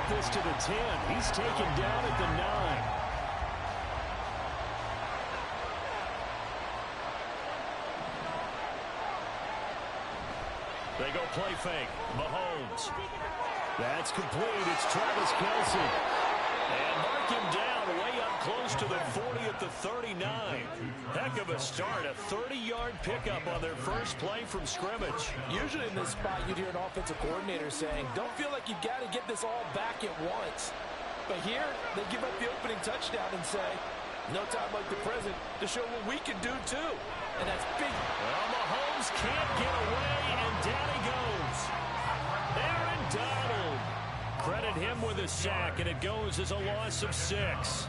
get this to the 10. He's taken down at the 9. They go play fake. Mahomes. That's complete. It's Travis Kelce. And mark him down way up close to the 40 at the 39. Heck of a start. A 30-yard pickup on their first play from scrimmage. Usually in this spot, you'd hear an offensive coordinator saying, don't feel like you've got to get this all back at once. But here, they give up the opening touchdown and say, no time like the present to show what we can do too. And that's big. Well, Mahomes can't get away, and down he goes. Aaron Donald. Credit him with a sack, and it goes as a loss of 6.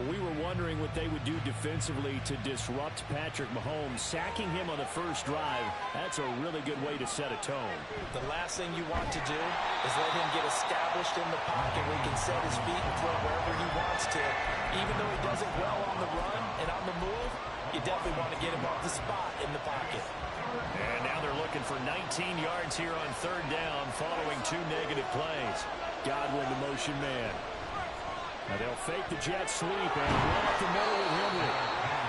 We were wondering what they would do defensively to disrupt Patrick Mahomes. Sacking him on the first drive, that's a really good way to set a tone. The last thing you want to do is let him get established in the pocket where he can set his feet and throw wherever he wants to. Even though he does it well on the run and on the move, you definitely want to get him off the spot in the pocket. And now they're looking for 19 yards here on third down following 2 negative plays. Godwin, the motion man. Now they'll fake the jet sweep and run up the middle with Henry.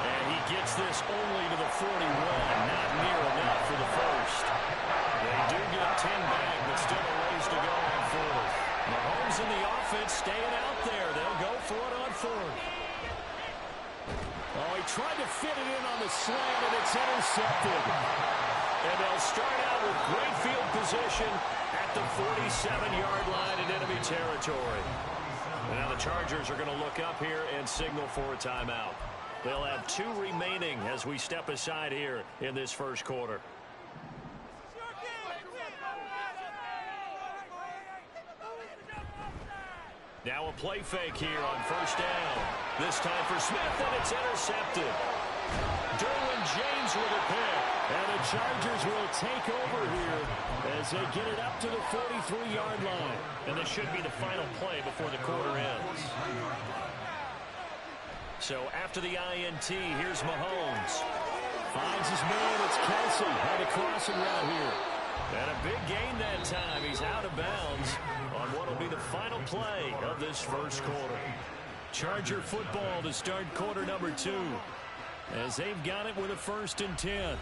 And he gets this only to the 41. Not near enough for the first. They do get 10 back, but still a ways to go on fourth. Mahomes and the offense staying out there. They'll go for it on fourth. Oh, he tried to fit it in on the slant, and it's intercepted. And they'll start out with great field position at the 47-yard line in enemy territory. And now the Chargers are going to look up here and signal for a timeout. They'll have 2 remaining as we step aside here in this first quarter. Now a play fake here on first down. This time for Smith, and it's intercepted. Derwin James with a pick. And the Chargers will take over here as they get it up to the 43-yard line. And this should be the final play before the quarter ends. So after the INT, here's Mahomes. Finds his man, it's Kelce. Had a crossing route here. And a big gain that time. He's out of bounds on what will be the final play of this first quarter. Charger football to start quarter number 2 as they've got it with a 1st and 10.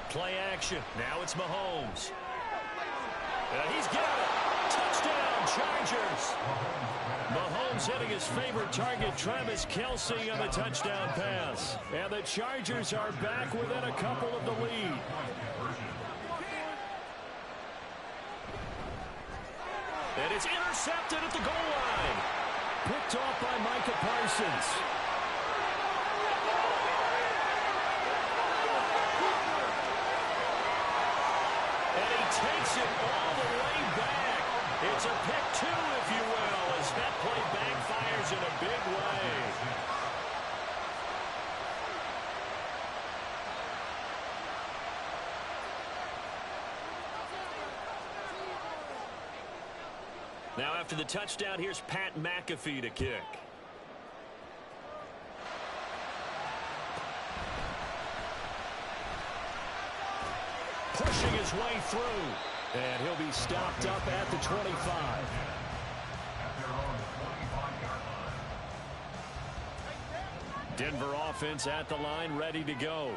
Play action. Now it's Mahomes. And he's got it. Touchdown, Chargers. Mahomes hitting his favorite target, Travis Kelce, on the touchdown pass. And the Chargers are back within a couple of the lead. And it's intercepted at the goal line. Picked off by Micah Parsons. And he takes it all the way back. It's a pick 2, if you will, as that play backfires in a big way. Now after the touchdown, here's Pat McAfee to kick. Pushing his way through. And he'll be stopped up at the 25. Denver offense at the line, ready to go.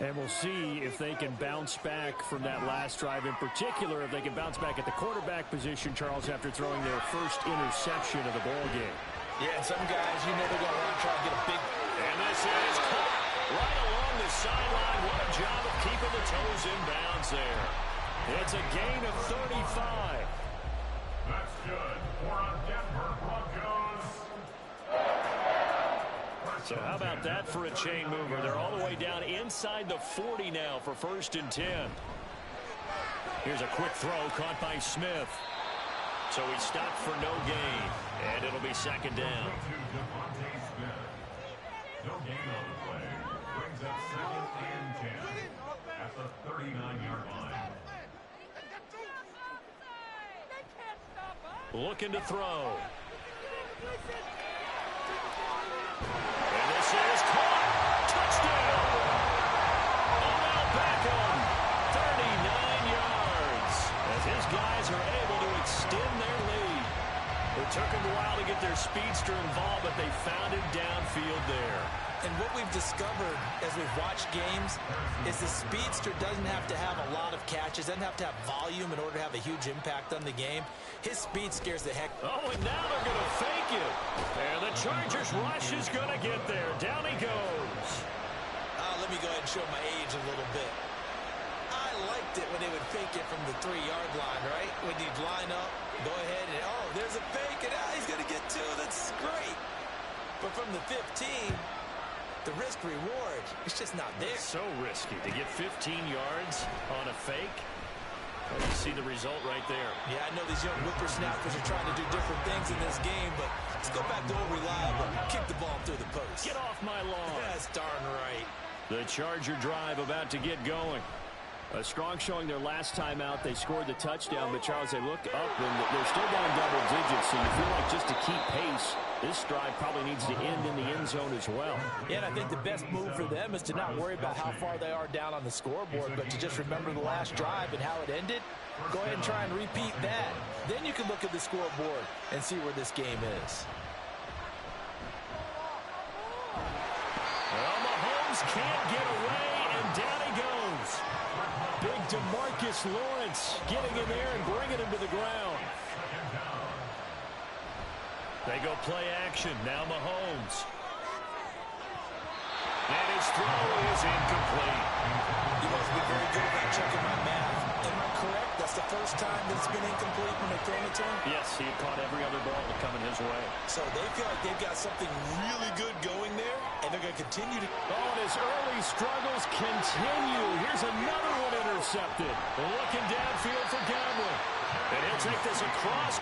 And we'll see if they can bounce back from that last drive. In particular, if they can bounce back at the quarterback position, Charles, after throwing their first interception of the ball game. Yeah, and some guys, you know they're going to want to try to get a big... And this is caught right along the sideline. What a job of keeping the toes in bounds there. It's a gain of 35. That's good for a Denver Broncos. So how about that for a chain mover? They're all the way down inside the 40 now for 1st and 10. Here's a quick throw caught by Smith. So he stopped for no gain, and it'll be 2nd down. No gain on the play. Brings up 2nd and 10 at the 39-yard line. Looking to throw. And this is caught. Touchdown. their speedster involved, but they found him downfield there. And what we've discovered as we've watched games is the speedster doesn't have to have a lot of catches, doesn't have to have volume in order to have a huge impact on the game. His speed scares the heck. Oh, and now they're going to fake it. And the Chargers rush is going to get there. Down he goes. Let me go ahead and show my age a little bit. I liked it when they would fake it from the 3-yard line, right? When you'd line up, go ahead and, oh, there's a fake, and he's going to get 2. That's great. But from the 15, the risk-reward, it's just not there. It's so risky to get 15 yards on a fake. Well, you see the result right there. Yeah, I know these young whippersnappers are trying to do different things in this game, but let's go back to old reliable. Kick the ball through the post. Get off my lawn. That's darn right. The Charger drive about to get going. A strong showing their last time out. They scored the touchdown, but Charles, they look up, and they're still down double digits, so you feel like just to keep pace, this drive probably needs to end in the end zone as well. Yeah, and I think the best move for them is to not worry about how far they are down on the scoreboard, but to just remember the last drive and how it ended. Go ahead and try and repeat that. Then you can look at the scoreboard and see where this game is. Well, Mahomes can't get away, and down he goes. Big DeMarcus Lawrence getting in there and bringing him to the ground. They go play action. Now Mahomes. And his throw is incomplete. You must be very good about checking my math. Am I correct? That's the first time that it's been incomplete when they throw it to him? Yes, he had caught every other ball coming his way. So they feel like they've got something really good going there, and they're going to continue to... Oh, and his early struggles continue. Here's another one intercepted. Looking downfield for Godwin. And he'll take this across.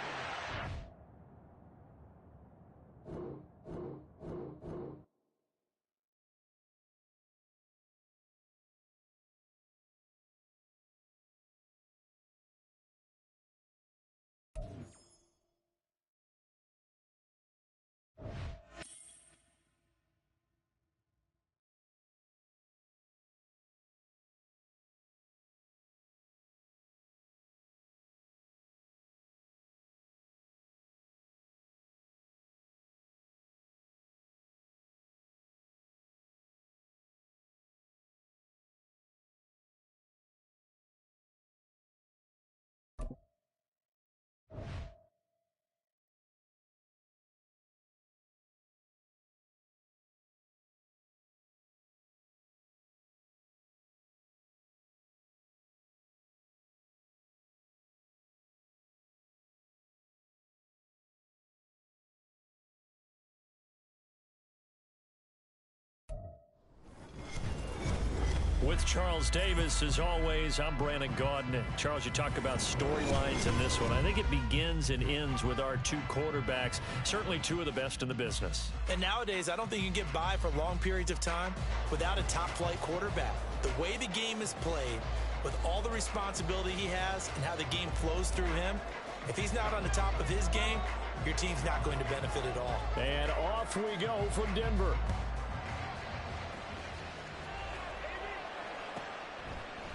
With Charles Davis, as always, I'm Brandon Gaudin. Charles, you talk about storylines in this one. I think it begins and ends with our two quarterbacks, certainly two of the best in the business. And nowadays, I don't think you can get by for long periods of time without a top-flight quarterback. The way the game is played, with all the responsibility he has and how the game flows through him, if he's not on the top of his game, your team's not going to benefit at all. And off we go from Denver.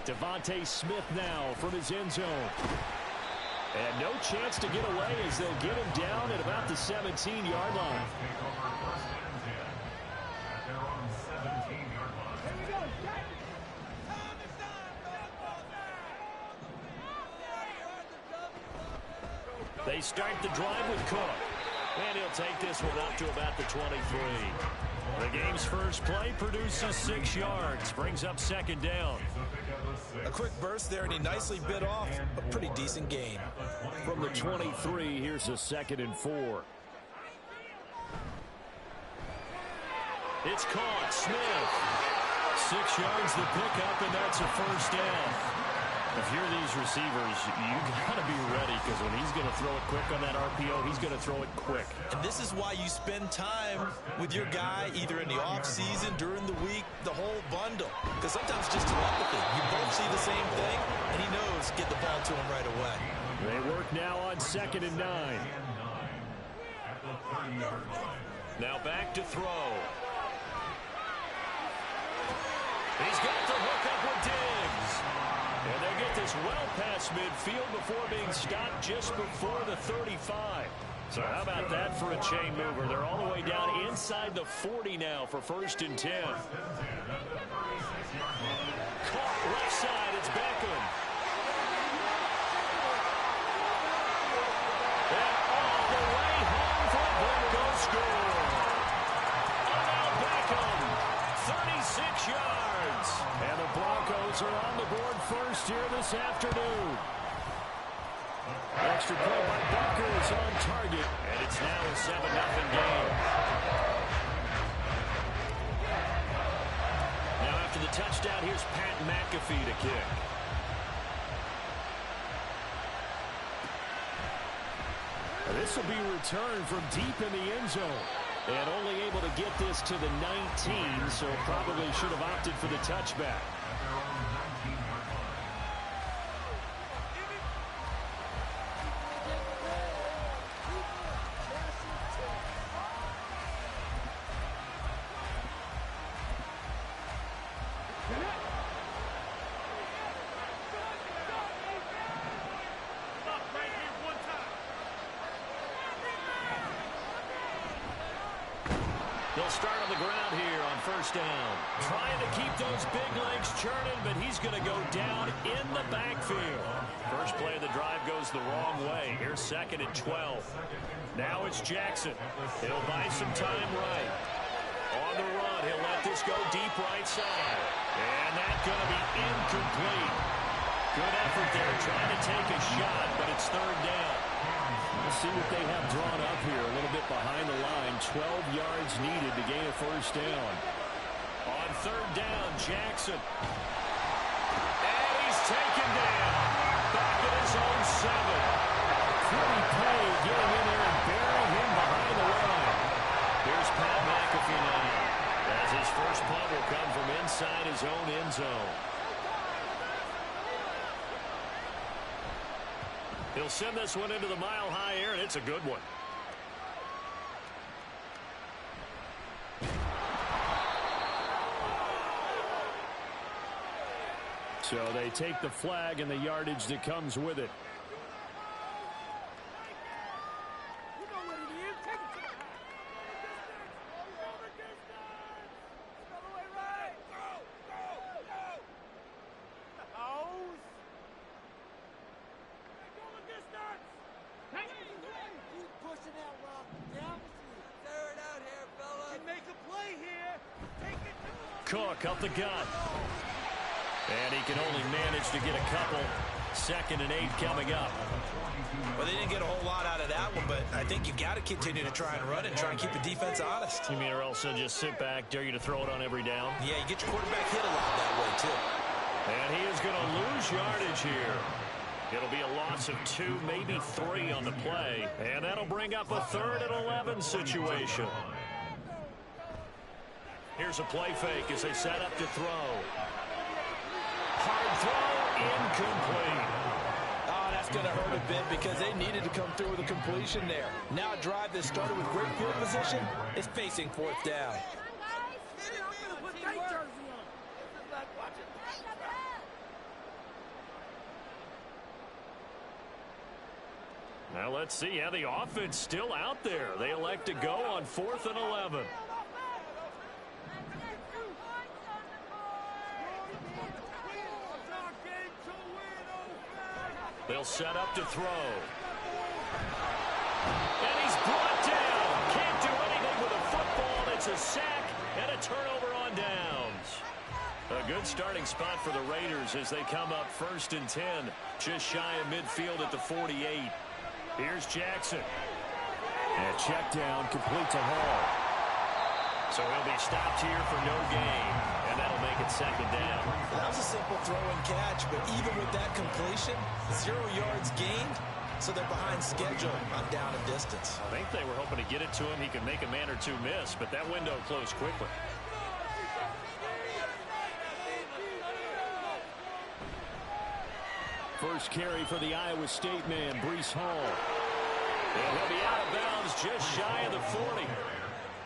Devontae Smith now from his end zone. And no chance to get away as they'll get him down at about the 17-yard line. They start the drive with Cook. And he'll take this one up to about the 23. The game's first play produces 6 yards. Brings up second down. A quick burst there, and he nicely bit off a pretty decent gain. From the 23, here's a 2nd and 4. It's caught. Smith. 6 yards the pickup, and that's a first down. If you're these receivers, you got to be ready, because when he's going to throw it quick on that RPO, he's going to throw it quick. And this is why you spend time with your guy either in the offseason, during the week, the whole bundle. Because sometimes it's just telepathy. You both see the same thing, and he knows get the ball to him right away. They work now on 2nd and 9. Now back to throw. He's got the hook up with Diggs. And they get this well past midfield before being stopped just before the 35. So how about that for a chain mover? They're all the way down inside the 40 now for 1st and 10. Caught left side. It's Beckham. And all the way home for Broncos score. Odell Beckham, 36 yards. And the Broncos are on the board first here this afternoon. Extra point by Butker is on target, and it's now a 7-0 game. Now after the touchdown, here's Pat McAfee to kick. This will be returned from deep in the end zone. And only able to get this to the 19, so probably should have opted for the touchback. They'll start on the ground here on 1st down. Trying to keep those big legs churning, but he's going to go down in the backfield. First play of the drive goes the wrong way. Here's 2nd and 12. Now it's Jackson. He'll buy some time right. On the run, he'll let this go deep right side. And that's going to be incomplete. Good effort there, trying to take a shot, but it's 3rd down. Let's see what they have drawn up here. A little bit behind the line. 12 yards needed to gain a 1st down. On 3rd down, Jackson. And he's taken down. Back at his own 7. Pretty play getting in there and burying him behind the line. Here's Pat McAfee now. As his first punt will come from inside his own end zone. He'll send this one into the mile-high air, and it's a good one. So they take the flag and the yardage that comes with it. Cook up the gut. And he can only manage to get a couple. 2nd and 8 coming up. Well, they didn't get a whole lot out of that one, but I think you've got to continue to try and run and try and keep the defense honest. You mean or else they'll just sit back, dare you to throw it on every down? Yeah, you get your quarterback hit a lot that way, too. And he is going to lose yardage here. It'll be a loss of 2, maybe 3 on the play. And that'll bring up a 3rd and 11 situation. Here's a play fake as they set up to throw. Hard throw, incomplete. Oh, that's going to hurt a bit because they needed to come through with a completion there. Now a drive that started with great field position is facing 4th down. Now let's see how the offense still out there. They elect to go on 4th and 11. They'll set up to throw. And he's brought down. Can't do anything with a football. It's a sack and a turnover on downs. A good starting spot for the Raiders as they come up 1st and 10. Just shy of midfield at the 48. Here's Jackson. And a check down complete to Hall. So he'll be stopped here for no gain. And that'll make it 2nd down. That was a simple throw and catch, but even with that completion, 0 yards gained, so they're behind schedule on down and distance. I think they were hoping to get it to him. He could make a man or two miss, but that window closed quickly. First carry for the Iowa State man, Breece Hall. And he'll be out of bounds just shy of the 40.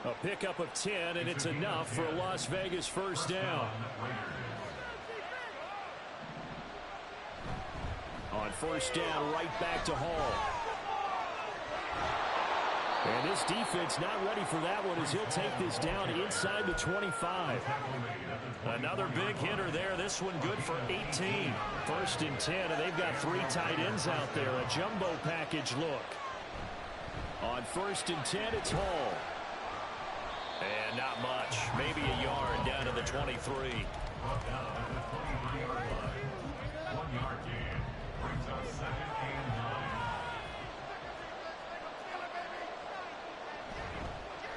A pickup of 10, and it's enough for a Las Vegas 1st down. On 1st down, right back to Hall. And this defense not ready for that one as he'll take this down inside the 25. Another big hitter there. This one good for 18. 1st and 10, and they've got 3 tight ends out there. A jumbo package look. On 1st and 10, it's Hall. And not much. Maybe a yard down to the 23. 1 yard gain. Brings up 2nd and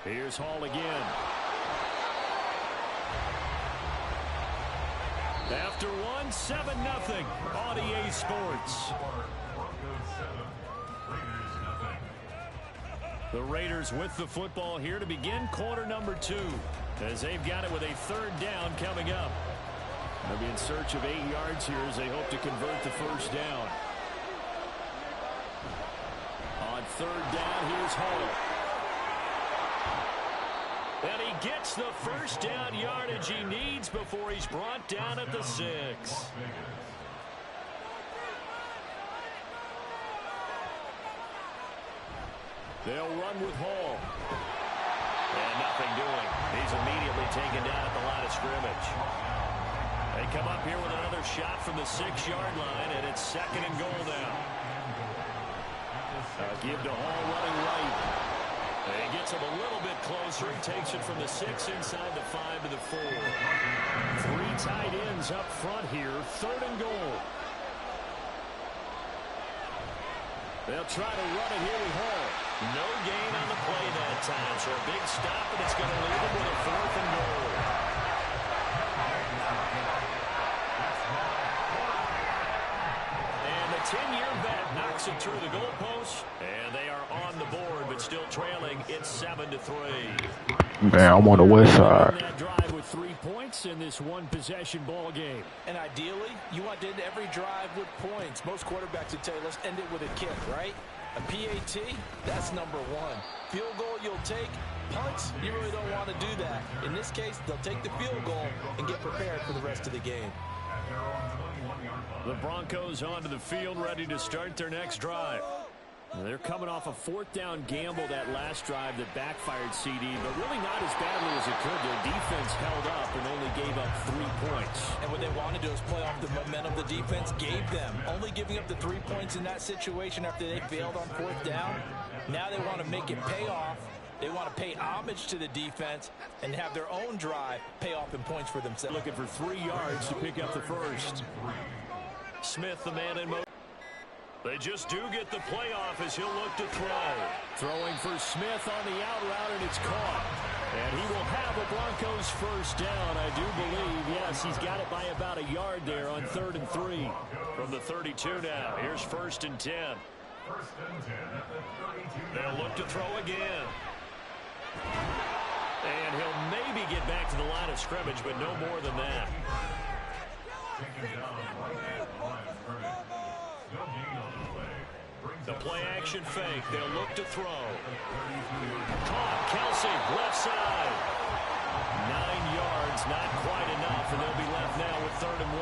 9. Here's Hall again. After one, 7-0 on EA Sports. The Raiders with the football here to begin quarter number 2 as they've got it with a 3rd down coming up. They'll be in search of 8 yards here as they hope to convert the 1st down. On 3rd down, here's Hall. And he gets the 1st down yardage he needs before he's brought down at the 6. They'll run with Hall. And nothing doing. He's immediately taken down at the line of scrimmage. They come up here with another shot from the 6-yard line, and it's 2nd and goal now. Give to Hall running right. And he gets him a little bit closer. He takes it from the 6 inside the 5 to the 4. 3 tight ends up front here. 3rd and goal. They'll try to run it here with Hall. No gain on the play that time, so a big stop, and it's going to leave him with a 4th and goal. And the 10-year vet knocks it through the goalpost, and they are on the board, but still trailing. It's 7-3. Man, I'm on the west side. That drive with 3 points in this one-possession ball game. And ideally, you want to end every drive with points. Most quarterbacks would tell you, let's end it with a kick, right? A PAT, that's number 1. Field goal you'll take. Punts, you really don't want to do that. In this case, they'll take the field goal and get prepared for the rest of the game. The Broncos onto the field, ready to start their next drive. They're coming off a 4th down gamble that last drive that backfired CD, but really not as badly as it could. Their defense held up and only gave up 3 points. And what they want to do is play off the momentum the defense gave them. Only giving up the 3 points in that situation after they failed on 4th down. Now they want to make it pay off. They want to pay homage to the defense and have their own drive pay off in points for themselves. Looking for 3 yards to pick up the 1st. Smith, the man in motion. They just do get the playoff as he'll look to throw. Throwing for Smith on the out route, and it's caught. And he will have a Broncos 1st down, I do believe. Yes, he's got it by about a yard there on 3rd and 3. From the 32 now, here's 1st and 10. They'll look to throw again. And he'll maybe get back to the line of scrimmage, but no more than that. The play-action fake. They'll look to throw. Caught. Kelsey, left side. 9 yards, not quite enough, and they'll be left now with 3rd and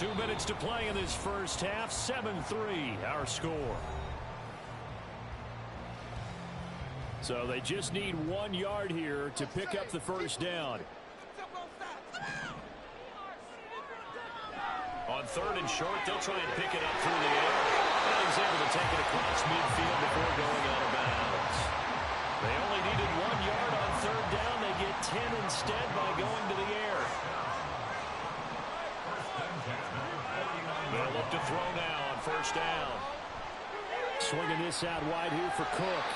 1. 2 minutes to play in this first half. 7-3, our score. So they just need 1 yard here to pick up the 1st down. On 3rd and short, they'll try and pick it up through the air. And he's able to take it across midfield before going out of bounds. They only needed 1 yard on 3rd down. They get 10 instead by going to the air. They'll look to throw now on 1st down. Swinging this out wide here for Cook.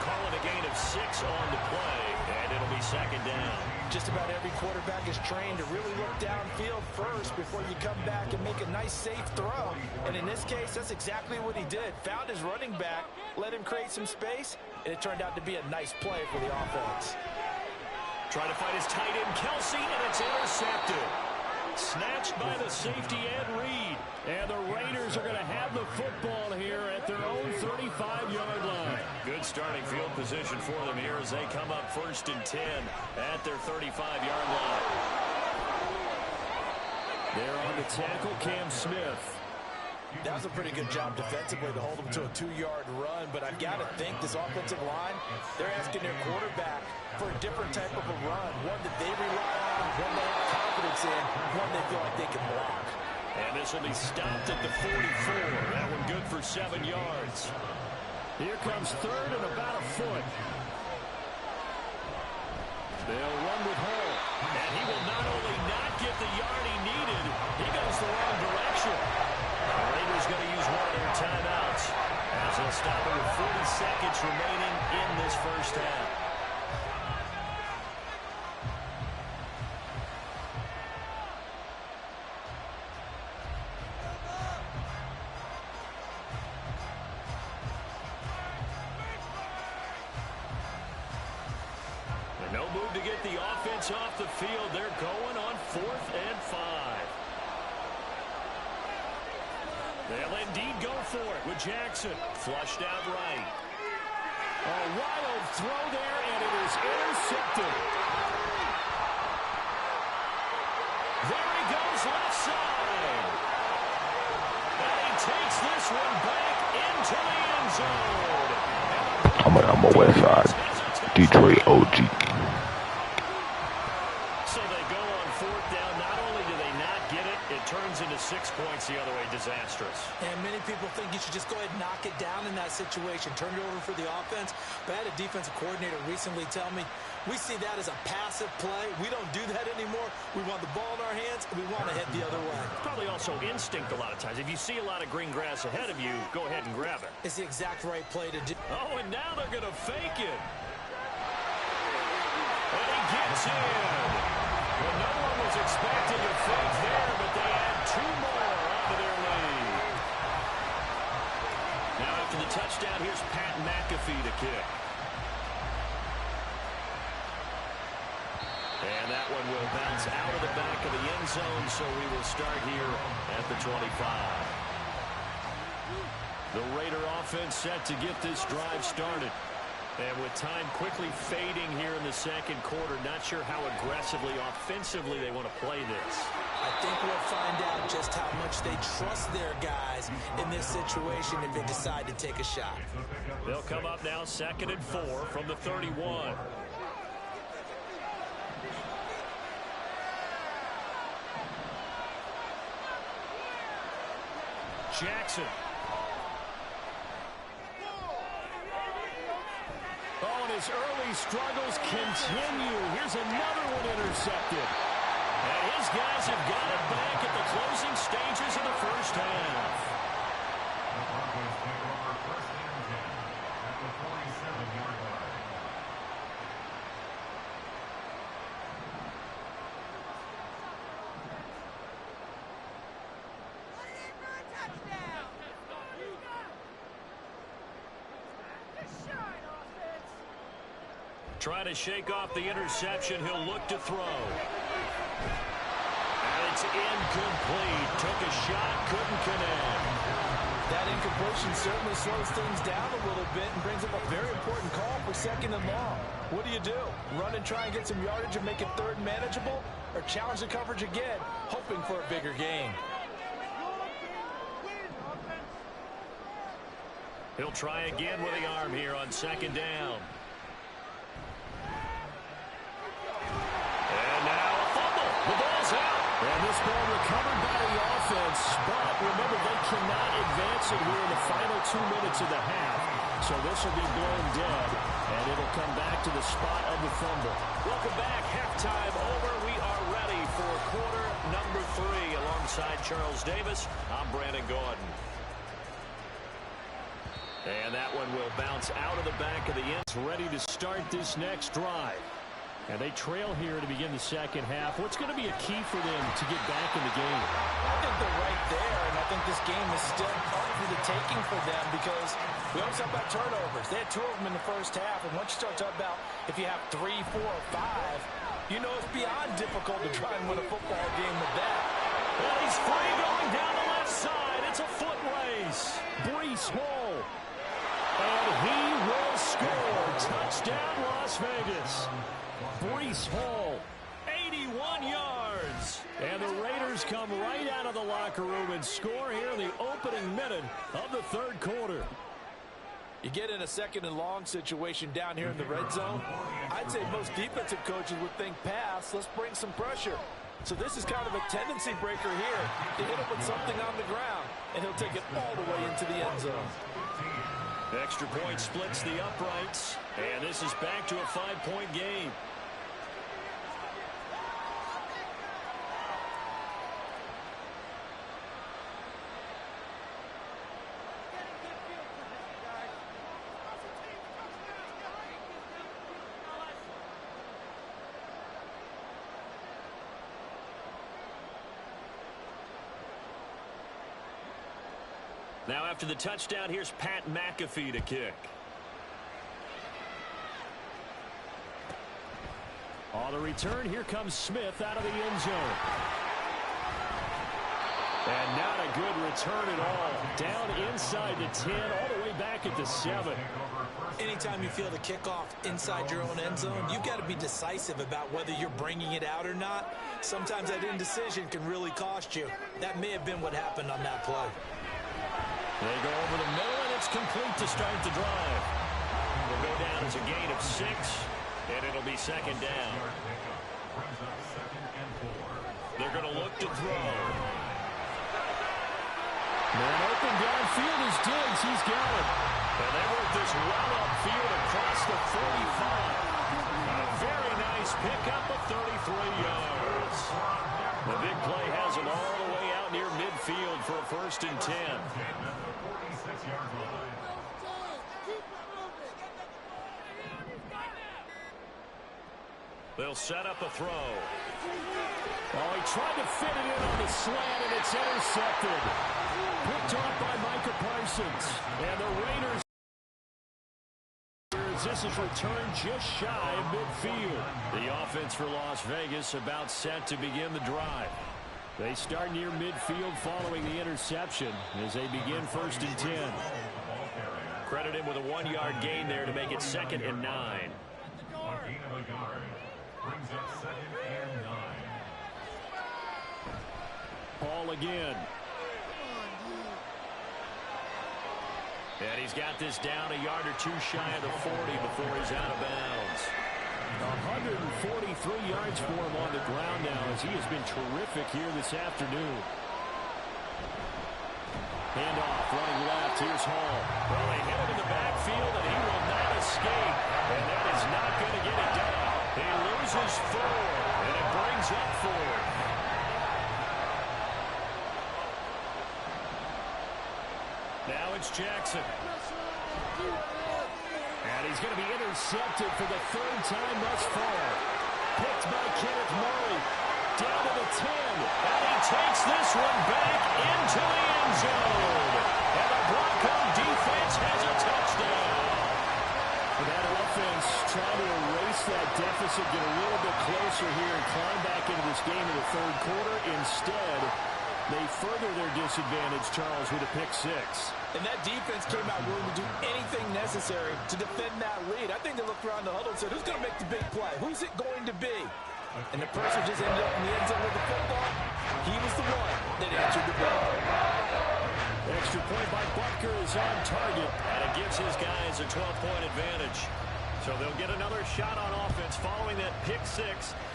Calling a gain of 6 on the play, and it'll be 2nd down. Just about every quarterback is trained to really look downfield first before you come back and make a nice, safe throw. And in this case, that's exactly what he did. Found his running back, let him create some space, and it turned out to be a nice play for the offense. Trying to find his tight end, Kelsey, and it's intercepted. Snatched by the safety Ed Reed. And the Raiders are going to have the football here at their own 35-yard line. Good starting field position for them here as they come up 1st and 10 at their 35-yard line. There on the tackle, Cam Smith. That was a pretty good job defensively to hold them to a 2-yard run, but I've got to think this offensive line, they're asking their quarterback for a different type of a run, one that they rely on, one they have confidence in, one they feel like they can block. And this will be stopped at the 44. That one good for 7 yards. Here comes third and about a foot. They'll run with Hall. And he will not only not get the yard he needed, he goes the wrong direction. The Raiders going to use one of their timeouts as they'll stop it with 40 seconds remaining in this first half. No move to get the offense off the field. They're going on 4th and 5. They'll indeed go for it with Jackson. Flushed out right. A wild throw there, and it is intercepted. There he goes left side. And he takes this one back into the end zone. I'm a West Side. Detroit OG. So they go on 4th down. Not only do they not get it, it turns into 6 points the other way. Disastrous. And many people think you should just go ahead and knock it down in that situation. Turn it over for the offense. But I had a defensive coordinator recently tell me, we see that as a passive play. We don't do that anymore. We want the ball in our hands, and we want to head the other way. Probably also instinct a lot of times. If you see a lot of green grass ahead of you, go ahead and grab it. It's the exact right play to do. Oh, and now they're going to fake it. And he gets in. Well, no one was expecting a fake there, but they add 2 more onto their lead. Now after the touchdown, here's Pat McAfee to kick. And that one will bounce out of the back of the end zone, so we will start here at the 25. The Raider offense set to get this drive started. And with time quickly fading here in the second quarter, not sure how aggressively, offensively they want to play this. I think we'll find out just how much they trust their guys in this situation if they decide to take a shot. They'll come up now 2nd and 4 from the 31. Jackson. Oh, and his early struggles continue. Here's another one intercepted. And his guys have got it back at the closing stages of the first half. The Broncos take over 1st and 10 at the 47-yard line. Trying to shake off the interception. He'll look to throw. And it's incomplete. Took a shot, couldn't connect. That incompletion certainly slows things down a little bit and brings up a very important call for 2nd and long. What do? Run and try and get some yardage and make it 3rd manageable? Or challenge the coverage again, hoping for a bigger gain? He'll try again with the arm here on 2nd down. And now a fumble. The ball's out. And this ball recovered by the offense. But remember, they cannot advance it here in the final 2 minutes of the half. So this will be blown dead. And it'll come back to the spot of the fumble. Welcome back. Halftime over. We are ready for quarter number 3. Alongside Charles Davis, I'm Brandon Gordon. And that one will bounce out of the back of the end. Ready to start this next drive. And they trail here to begin the second half. What's going to be a key for them to get back in the game? I think they're right there, and I think this game is still part for the taking for them because we always talk about turnovers. They had 2 of them in the first half, and once you start talking about if you have 3, 4, or 5, you know it's beyond difficult to try and win a football game with that. Well, he's free going down the left side. It's a foot race. Breece Hall. And he will score. Touchdown, Las Vegas. Breece Hall, 81 yards. And the Raiders come right out of the locker room and score here in the opening minute of the third quarter. You get in a second and long situation down here in the red zone. I'd say most defensive coaches would think pass, let's bring some pressure. So this is kind of a tendency breaker here to hit him with something on the ground, and he'll take it all the way into the end zone. Extra point splits the uprights, and this is back to a 5-point game. Now after the touchdown, here's Pat McAfee to kick. On the return, here comes Smith out of the end zone. And not a good return at all. Down inside the 10, all the way back at the 7. Anytime you feel the kickoff inside your own end zone, you've got to be decisive about whether you're bringing it out or not. Sometimes that indecision can really cost you. That may have been what happened on that play. They go over the middle, and it's complete to start the drive. Will go down as a gain of 6, and it'll be second down. They're going to look to throw. Man open downfield is Diggs. He's got it. And they work this well upfield across the 45. A very nice pickup of 33 yards. The big play has him all the way out near midfield for a 1st and 10. They'll set up a throw. Oh, he tried to fit it in on the slant, and it's intercepted. Picked off by Micah Parsons. And the Raiders, this is returned just shy of midfield. The offense for Las Vegas about set to begin the drive. They start near midfield following the interception as they begin 1st and 10. Credit him with a 1-yard gain there to make it 2nd and 9. Brings up 2nd and 9. Paul again. And he's got this down a yard or two shy of the 40 before he's out of bounds. 143 yards for him on the ground now as he has been terrific here this afternoon. Handoff, running left. Here's Hall. Well, they hit him in the backfield, and he will not escape. And that is not going to get it done. He loses 4, and it brings up 4. Now it's Jackson. And he's going to be intercepted for the 3rd time thus far. Picked by Kenneth Murray. Down to the 10. And he takes this one back into the end zone. And the Bronco defense has a touchdown. That offense trying to erase that deficit, get a little bit closer here and climb back into this game in the 3rd quarter. Instead, they further their disadvantage, Charles, with a pick 6. And that defense came out willing to do anything necessary to defend that lead. I think they looked around the huddle and said, who's going to make the big play? Who's it going to be? And the person just ended up in the end zone with the football. He was the one that answered the bell. Extra point by Butker is on target, and it gives his guys a 12-point advantage. So they'll get another shot on offense following that pick 6,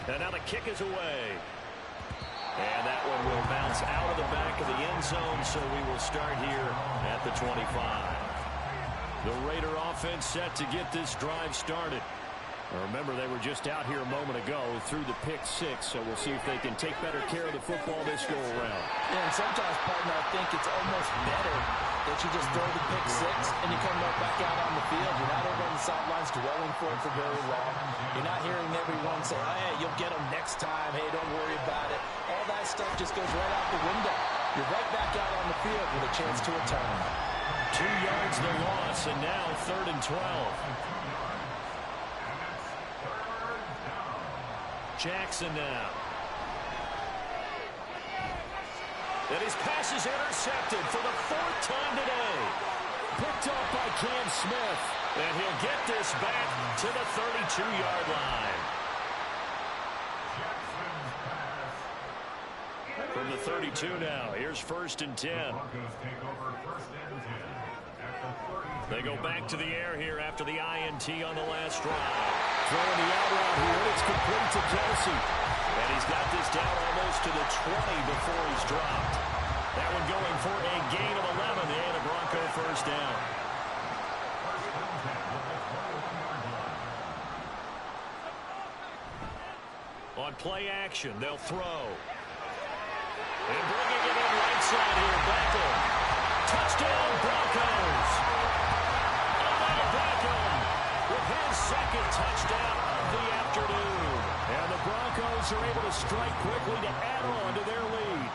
and now the kick is away. And that one will bounce out of the back of the end zone, so we will start here at the 25. The Raider offense set to get this drive started. Remember, they were just out here a moment ago through the pick 6, so we'll see if they can take better care of the football this go-around. Yeah, and sometimes, partner, I think it's almost better that you just throw the pick 6 and you come right back out on the field. You're not over on the sidelines dwelling for it for very long. You're not hearing everyone say, oh, hey, you'll get them next time. Hey, don't worry about it. All that stuff just goes right out the window. You're right back out on the field with a chance to return. 2 yards the loss, and now 3rd and 12. Jackson now. And his pass is intercepted for the 4th time today. Picked off by Cam Smith. And he'll get this back to the 32-yard line. Jackson 32 now. Here's 1st and 10. Broncos take over 1st and 10 at the 32. They go back to the air here after the INT on the last drive. Throwing the out route here, and it's complete to Kelsey. And he's got this down almost to the 20 before he's dropped. That one going for a gain of 11 and a Bronco first down. On play action, they'll throw. And bringing it in right side here, Beckham. Touchdown, Broncos. Odell Beckham with his second touchdown of the afternoon. And the Broncos are able to strike quickly to add on to their lead.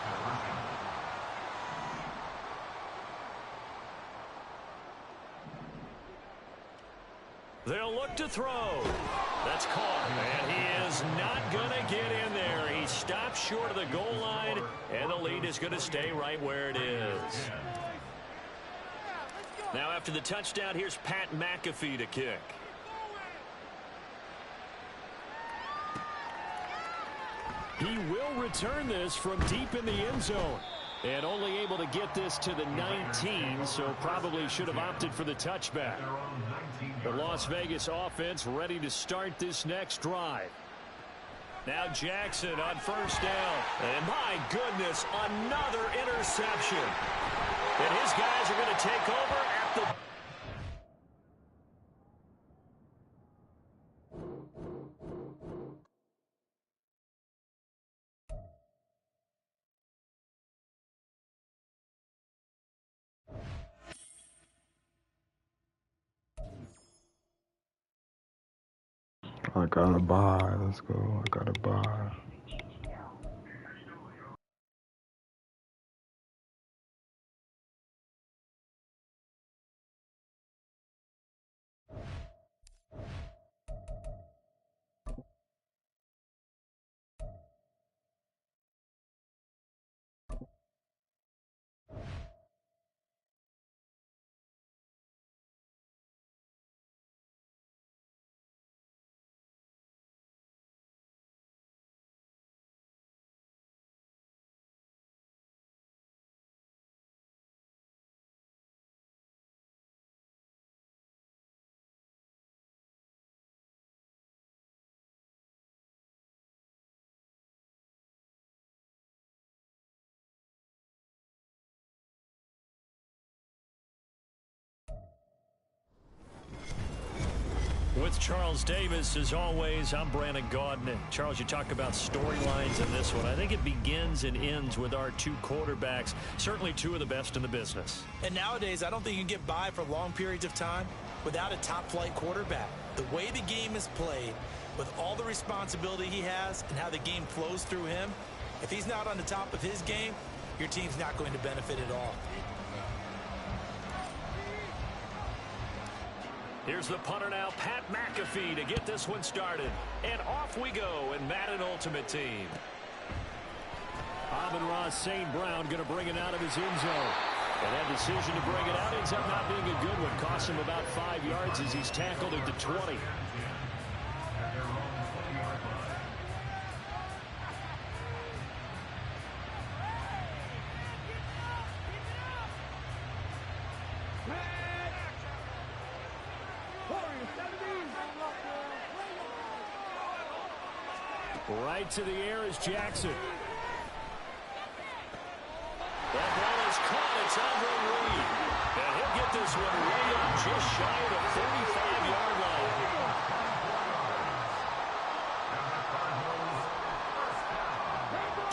They'll look to throw. That's caught, and he is not going to get in there. He stops short of the goal line, and the lead is going to stay right where it is. Now after the touchdown, here's Pat McAfee to kick. He will return this from deep in the end zone. And only able to get this to the 19, so probably should have opted for the touchback. The Las Vegas offense ready to start this next drive. Now Jackson on 1st down. And my goodness, another interception. And his guys are going to take over at the... I gotta buy. Let's go. I gotta buy. With Charles Davis, as always, I'm Brandon Gaudin. Charles, you talk about storylines in this one. I think it begins and ends with our two quarterbacks, certainly two of the best in the business. And nowadays, I don't think you can get by for long periods of time without a top-flight quarterback. The way the game is played, with all the responsibility he has and how the game flows through him, if he's not on the top of his game, your team's not going to benefit at all. Here's the punter now, Pat McAfee, to get this one started. And off we go in Madden Ultimate Team. Amon-Ra St. Brown going to bring it out of his end zone. And that decision to bring it out ends up not being a good one. Costs him about 5 yards as he's tackled at the 20. Right to the air is Jackson. That ball is caught. It's Andre Reed. And he'll get this one way up just shy of the 35-yard line.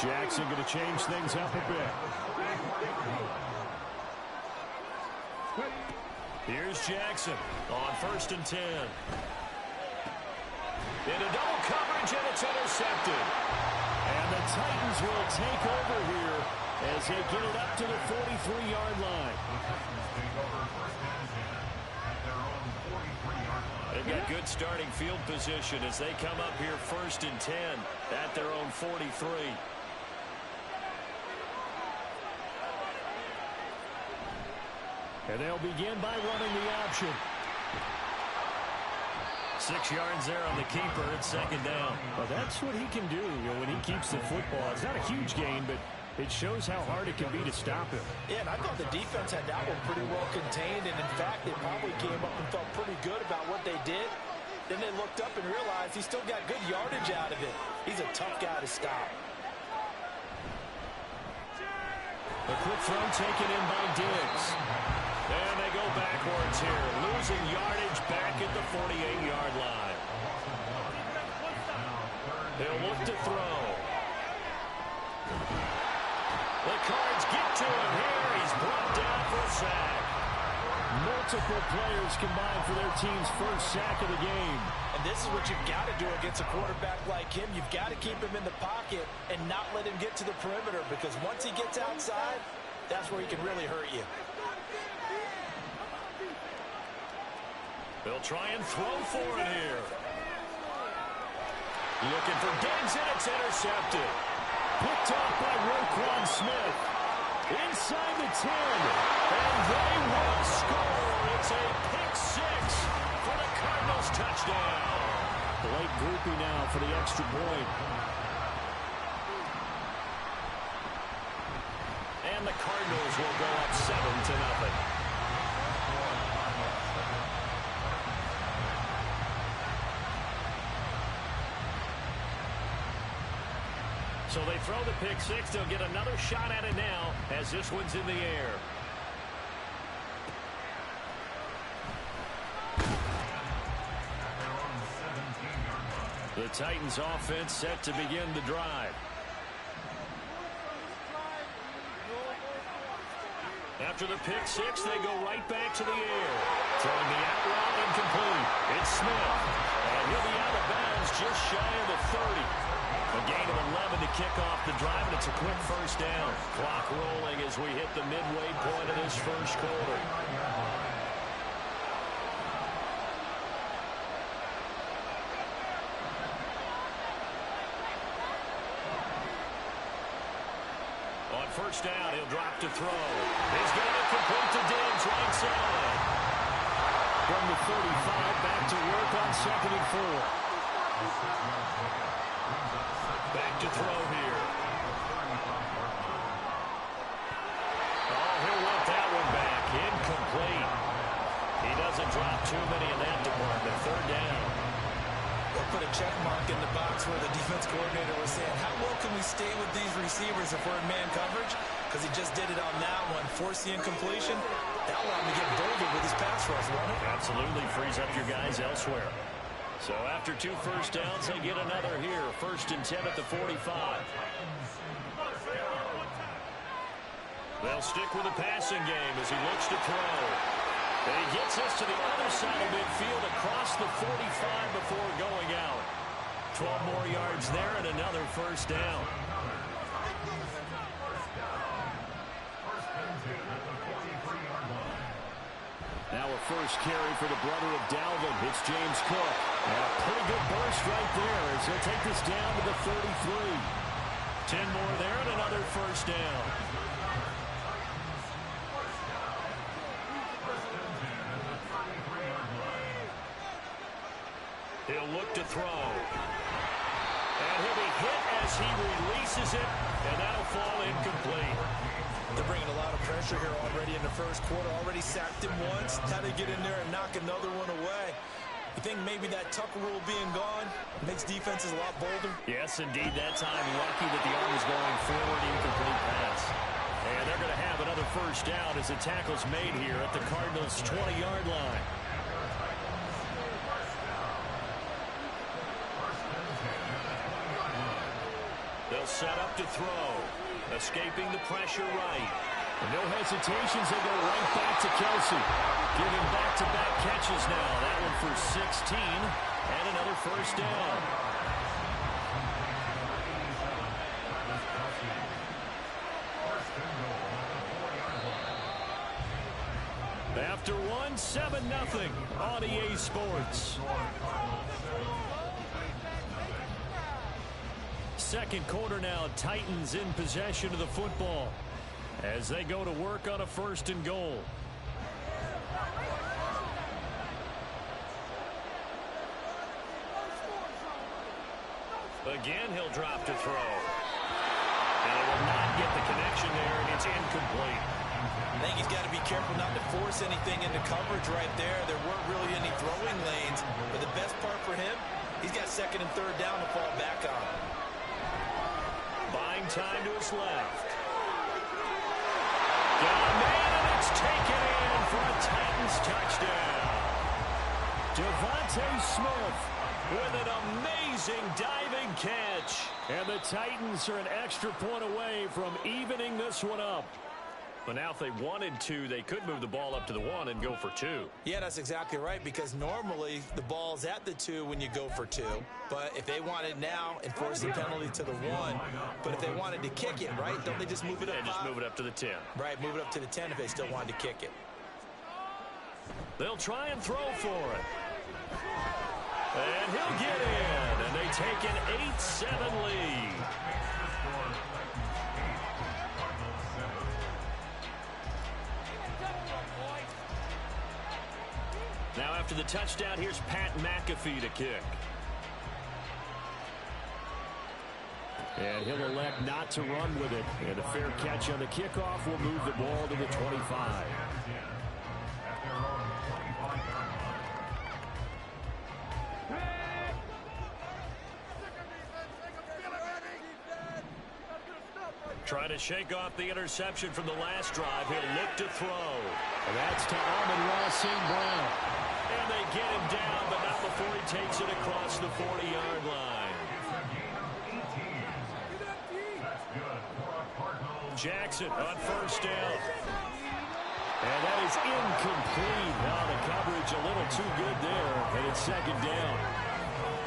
Jackson going to change things up a bit. Here's Jackson on 1st and 10. In a double coverage, and it's intercepted. And the Titans will take over here as they get it up to the 43-yard line. They've got good starting field position as they come up here 1st and 10 at their own 43. And they'll begin by running the option. 6 yards there on the keeper at 2nd down. Well, that's what he can do, when he keeps the football. It's not a huge gain, but It shows how hard it can be to stop him. Yeah, and I thought the defense had that one pretty well contained, and in fact, they probably came up and felt pretty good about what they did. Then they looked up and realized he still got good yardage out of it. He's a tough guy to stop. A quick throw taken in by Diggs. And they go backwards here, losing yardage back at the 48-yard line. They'll look to throw. The Cards get to him here. He's brought down for a sack. Multiple players combined for their team's first sack of the game. And this is what you've got to do against a quarterback like him. You've got to keep him in the pocket and not let him get to the perimeter, because once he gets outside, that's where he can really hurt you. They'll try and throw for it here. Looking for Diggs, and it's intercepted. Picked off by Roquan Smith. Inside the 10. And they will score. It's a pick six for the Cardinals touchdown. Late groupie now for the extra point. And the Cardinals will go up 7-0. So they throw the pick six. They'll get another shot at it now as this one's in the air. The Titans offense set to begin the drive. After the pick six, they go right back to the air. Throwing the out route incomplete. It's Smith. And he'll be out of bounds just shy of the 30. A gain of 11 to kick off the drive, and it's a quick first down. Clock rolling as we hit the midway point of this first quarter. On first down, he'll drop to throw. He's got it complete to Diggs, right side. From the 35, back to work on 2nd and 4. Back to throw here. Oh, he'll want that one back. Incomplete. He doesn't drop too many in that department. 3rd down. They'll put a check mark in the box where the defense coordinator was saying, how well can we stay with these receivers if we're in man coverage? Because he just did it on that one. Force the incompletion. That allowed him to get bolder with his pass rush, won't it? Absolutely frees up your guys elsewhere. So after 2 first downs, they get another here. 1st and 10 at the 45. They'll stick with the passing game as he looks to throw. And he gets us to the other side of midfield across the 45 before going out. 12 more yards there and another first down. Now a first carry for the brother of Dalvin. It's James Cook. And a pretty good burst right there as he'll take this down to the 33. 10 more there and another first down. He'll look to throw. And he'll be hit as he releases it, and that'll fall incomplete. They're bringing a lot of pressure here already in the first quarter. Already sacked him once. Had to get in there and knock another one away. You think maybe that Tucker rule being gone makes defenses a lot bolder? Yes, indeed. That time, lucky that the arm was going forward, incomplete pass. And they're going to have another first down as the tackle's made here at the Cardinals' 20-yard line. They'll set up to throw. Escaping the pressure right. And no hesitations, they go right back to Kelsey. Giving back-to-back catches now. That one for 16 and another first down. After one, 7-0 on EA Sports. Second quarter now, Titans in possession of the football as they go to work on a 1st and goal. Again, he'll drop to throw. And they will not get the connection there, and it's incomplete. I think he's got to be careful not to force anything into coverage right there. There weren't really any throwing lanes, but the best part for him, he's got second and third down to fall back on. Buying time to his left. Got a man, and it's taken in for a Titans touchdown. Devontae Smith with an amazing diving catch. And the Titans are an extra point away from evening this one up. But now if they wanted to, they could move the ball up to the 1 and go for 2. Yeah, that's exactly right, because normally the ball's at the 2 when you go for 2. But if they want it now and force the penalty to the 1, but if they wanted to kick it, right, don't they just move it up? Yeah, just move it up to the 10. Right, move it up to the 10 if they still wanted to kick it. They'll try and throw for it. And he'll get in, and they take an 8-7 lead. Now after the touchdown, here's Pat McAfee to kick. And he'll elect not to run with it. And a fair catch on the kickoff will move the ball to the 25. Trying to shake off the interception from the last drive. He'll look to throw. And that's to Amon-Ra St. Brown. And they get him down, but not before he takes it across the 40-yard line. Jackson on first down. And that is incomplete. Now the coverage a little too good there, and it's second down.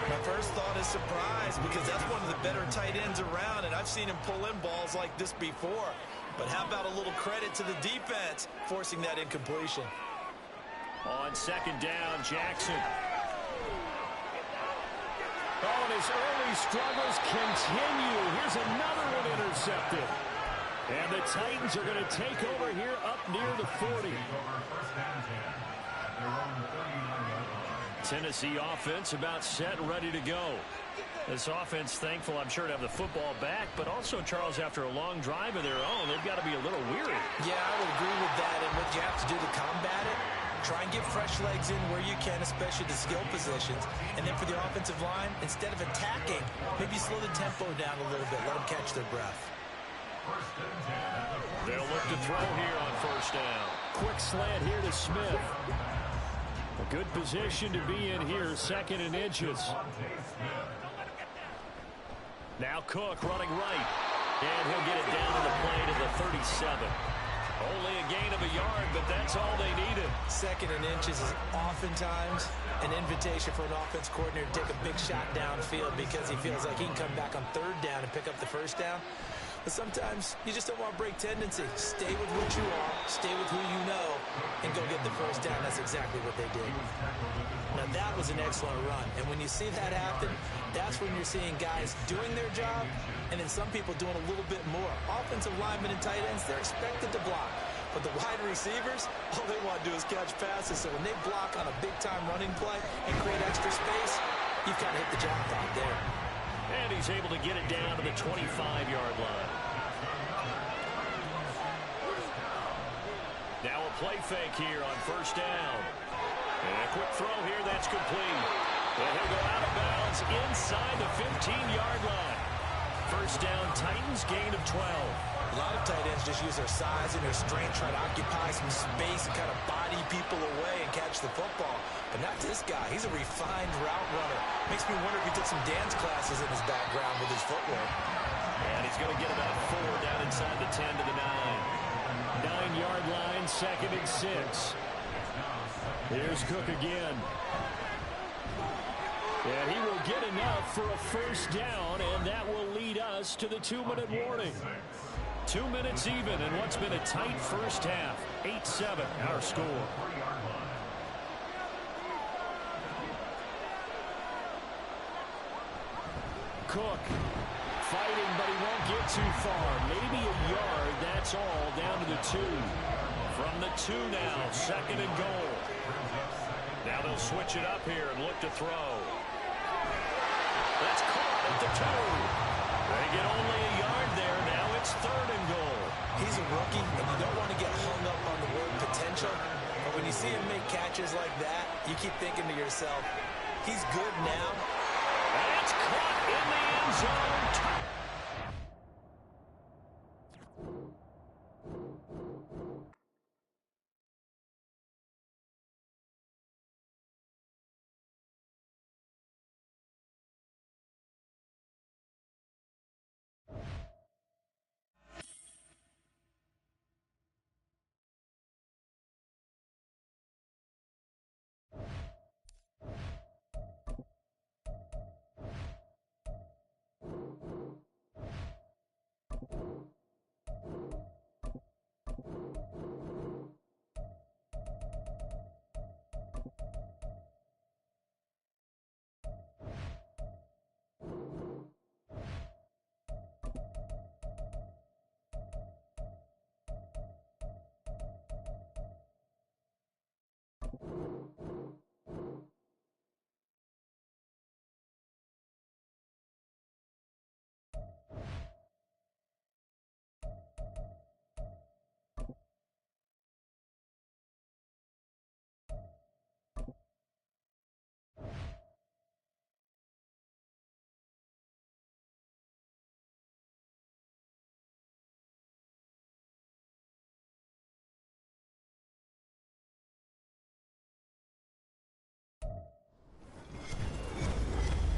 My first thought is surprise, because that's one of the better tight ends around, and I've seen him pull in balls like this before. But how about a little credit to the defense forcing that incompletion? On second down, Jackson. Oh, and his early struggles continue. Here's another one intercepted. And the Titans are going to take over here up near the 40. Tennessee offense about set and ready to go. This offense thankful, I'm sure, to have the football back, but also, Charles, after a long drive of their own, they've got to be a little weary. Yeah, I would agree with that, and what you have to do to combat it, try and get fresh legs in where you can, especially the skill positions. And then for the offensive line, instead of attacking, maybe slow the tempo down a little bit, let them catch their breath. They'll look to throw here on first down. Quick slant here to Smith. A good position to be in here, second and inches. Now Cook running right. And he'll get it down to the play to the 37. Only a gain of a yard, but that's all they needed. Second and inches is oftentimes an invitation for an offense coordinator to take a big shot downfield because he feels like he can come back on third down and pick up the first down. But sometimes you just don't want to break tendency. Stay with what you are, stay with who you know, and go get the first down. That's exactly what they did. Now, that was an excellent run. And when you see that happen, that's when you're seeing guys doing their job and then some people doing a little bit more. Offensive linemen and tight ends, they're expected to block. But the wide receivers, all they want to do is catch passes. So when they block on a big-time running play and create extra space, you've got to hit the jackpot there. And he's able to get it down to the 25-yard line. Now a play fake here on first down. And a quick throw here, that's complete. And he'll go out of bounds inside the 15-yard line. First down, Titans, gain of 12. A lot of tight ends just use their size and their strength, try to occupy some space and kind of body people away and catch the football. But not this guy. He's a refined route runner. Makes me wonder if he took some dance classes in his background with his footwork. And he's going to get about 4 down inside the 10 to the 9. 9-yard line, second and 6. Here's Cook again. And he will get enough for a first down, and that will lead us to the 2-minute warning. 2 minutes even in what's been a tight first half. 8-7, our score. Cook fighting, but he won't get too far. Maybe a yard, that's all, down to the 2. From the 2 now, second and goal. Now they'll switch it up here and look to throw. That's caught at the 2. They get only a yard there. Now it's 3rd and goal. He's a rookie, and you don't want to get hung up on the word potential. But when you see him make catches like that, you keep thinking to yourself, he's good now. And it's caught in the end zone.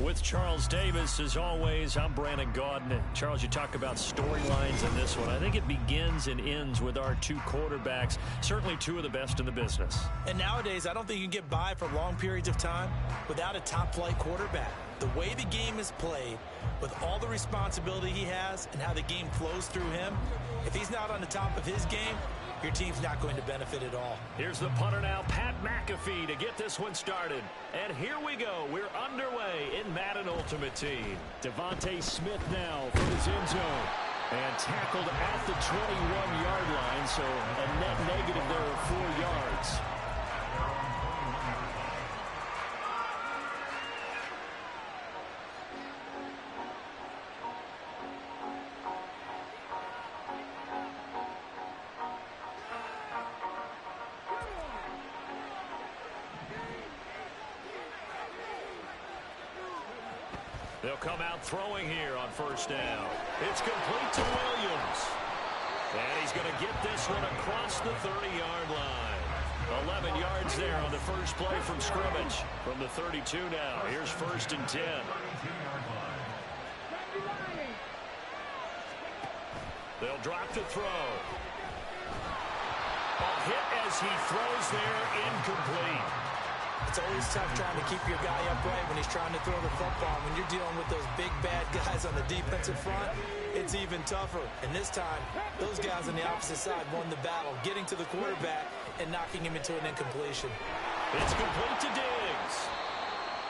With Charles Davis, as always, I'm Brandon Gaudin. Charles, you talk about storylines in this one. I think it begins and ends with our two quarterbacks, certainly two of the best in the business. And nowadays, I don't think you can get by for long periods of time without a top-flight quarterback. The way the game is played, with all the responsibility he has and how the game flows through him, if he's not on the top of his game, your team's not going to benefit at all. Here's the punter now, Pat McAfee, to get this one started. And here we go. We're underway in Madden Ultimate Team. Devontae Smith now from his end zone. And tackled at the 21-yard line, so a net negative there of 4 yards. They'll come out throwing here on 1st down. It's complete to Williams. And he's going to get this one across the 30-yard line. 11 yards there on the first play from scrimmage. From the 32 now. Here's 1st and 10. They'll drop to throw. A hit as he throws there, incomplete. It's always tough trying to keep your guy upright when he's trying to throw the football. When you're dealing with those big, bad guys on the defensive front, it's even tougher. And this time, those guys on the opposite side won the battle, getting to the quarterback and knocking him into an incompletion. It's complete to Diggs.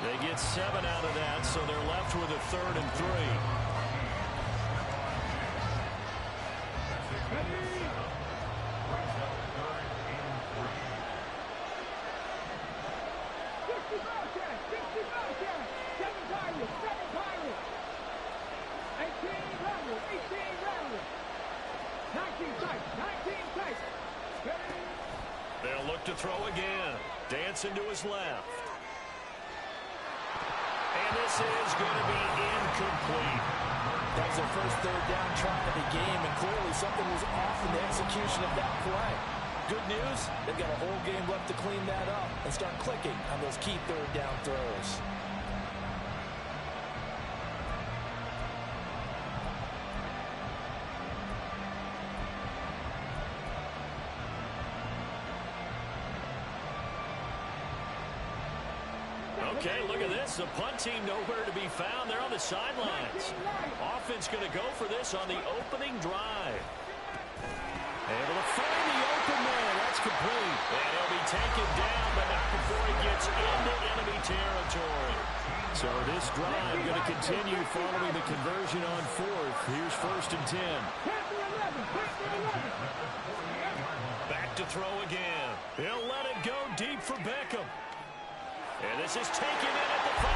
They get 7 out of that, so they're left with a 3rd and 3. They'll look to throw again. Dancing to his left. And this is going to be incomplete. That was their first 3rd down try of the game, and clearly something was off in the execution of that play. Good news, they've got a whole game left to clean that up and start clicking on those key 3rd down throws. Okay, look at this. The punt team nowhere to be found. They're on the sidelines. Offense going to go for this on the opening drive. Able to find the open man. That's complete. And he'll be taken down, but not before he gets into enemy territory. So this drive going to continue following the conversion on 4th. Here's 1st and 10. Back to throw again. He'll let it go deep for Beckham. And this is taken in at the 5.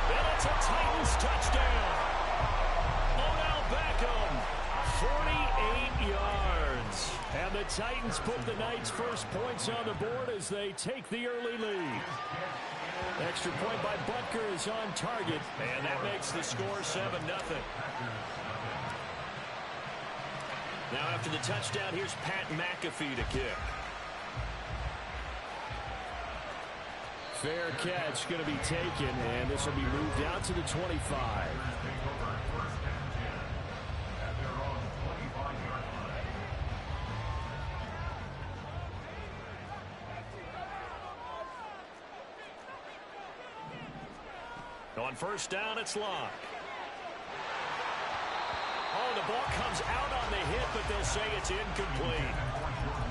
And it's a Titans touchdown. Odell Beckham Titans put the Knights' first points on the board as they take the early lead. Extra point by Butker is on target, and that makes the score 7-0. Now after the touchdown, here's Pat McAfee to kick. Fair catch going to be taken, and this will be moved out to the 25. On first down, it's Locke. Oh, the ball comes out on the hit, but they'll say it's incomplete.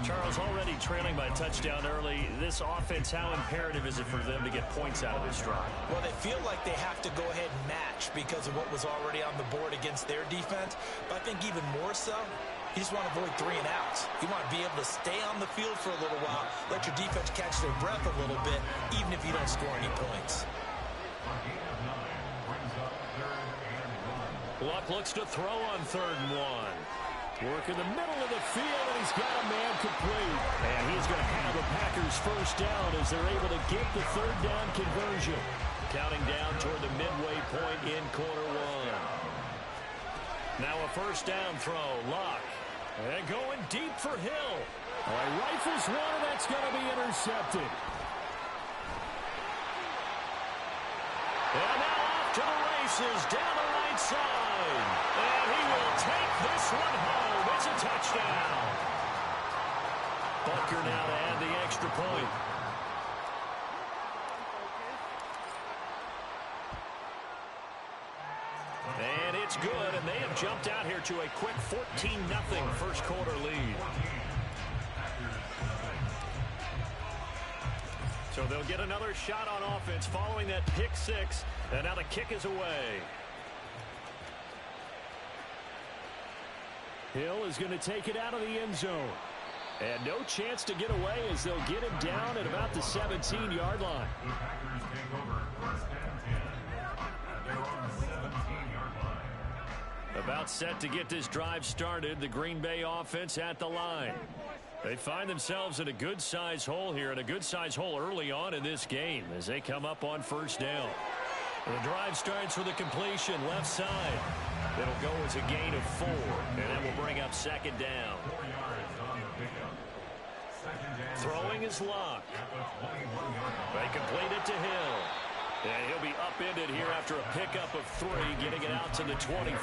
Charles, already trailing by a touchdown early. This offense, how imperative is it for them to get points out of this drive? Well, they feel like they have to go ahead and match because of what was already on the board against their defense. But I think even more so, you just want to avoid 3 and outs. You want to be able to stay on the field for a little while, let your defense catch their breath a little bit, even if you don't score any points. Luck looks to throw on 3rd and 1. Work in the middle of the field, and he's got a man complete. And he's going to have the Packers first down as they're able to get the 3rd down conversion. Counting down toward the midway point in quarter 1. Now a first down throw. Luck. And going deep for Hill. All right, rifles one, and that's going to be intercepted. And now off to the races down the right side. And he will take this one home. It's a touchdown. Butker now to add the extra point. And it's good, and they have jumped out here to a quick 14-0 first quarter lead. So they'll get another shot on offense following that pick 6, and now the kick is away. Hill is going to take it out of the end zone. And no chance to get away as they'll get him down at about the 17-yard line. About set to get this drive started. The Green Bay offense at the line. They find themselves in a good-sized hole here, and a good-sized hole early on in this game as they come up on first down. The drive starts with a completion left side. It'll go as a gain of 4, and that will bring up 2nd down. Throwing is Locke. They complete it to Hill. And he'll be upended here after a pickup of 3, getting it out to the 25.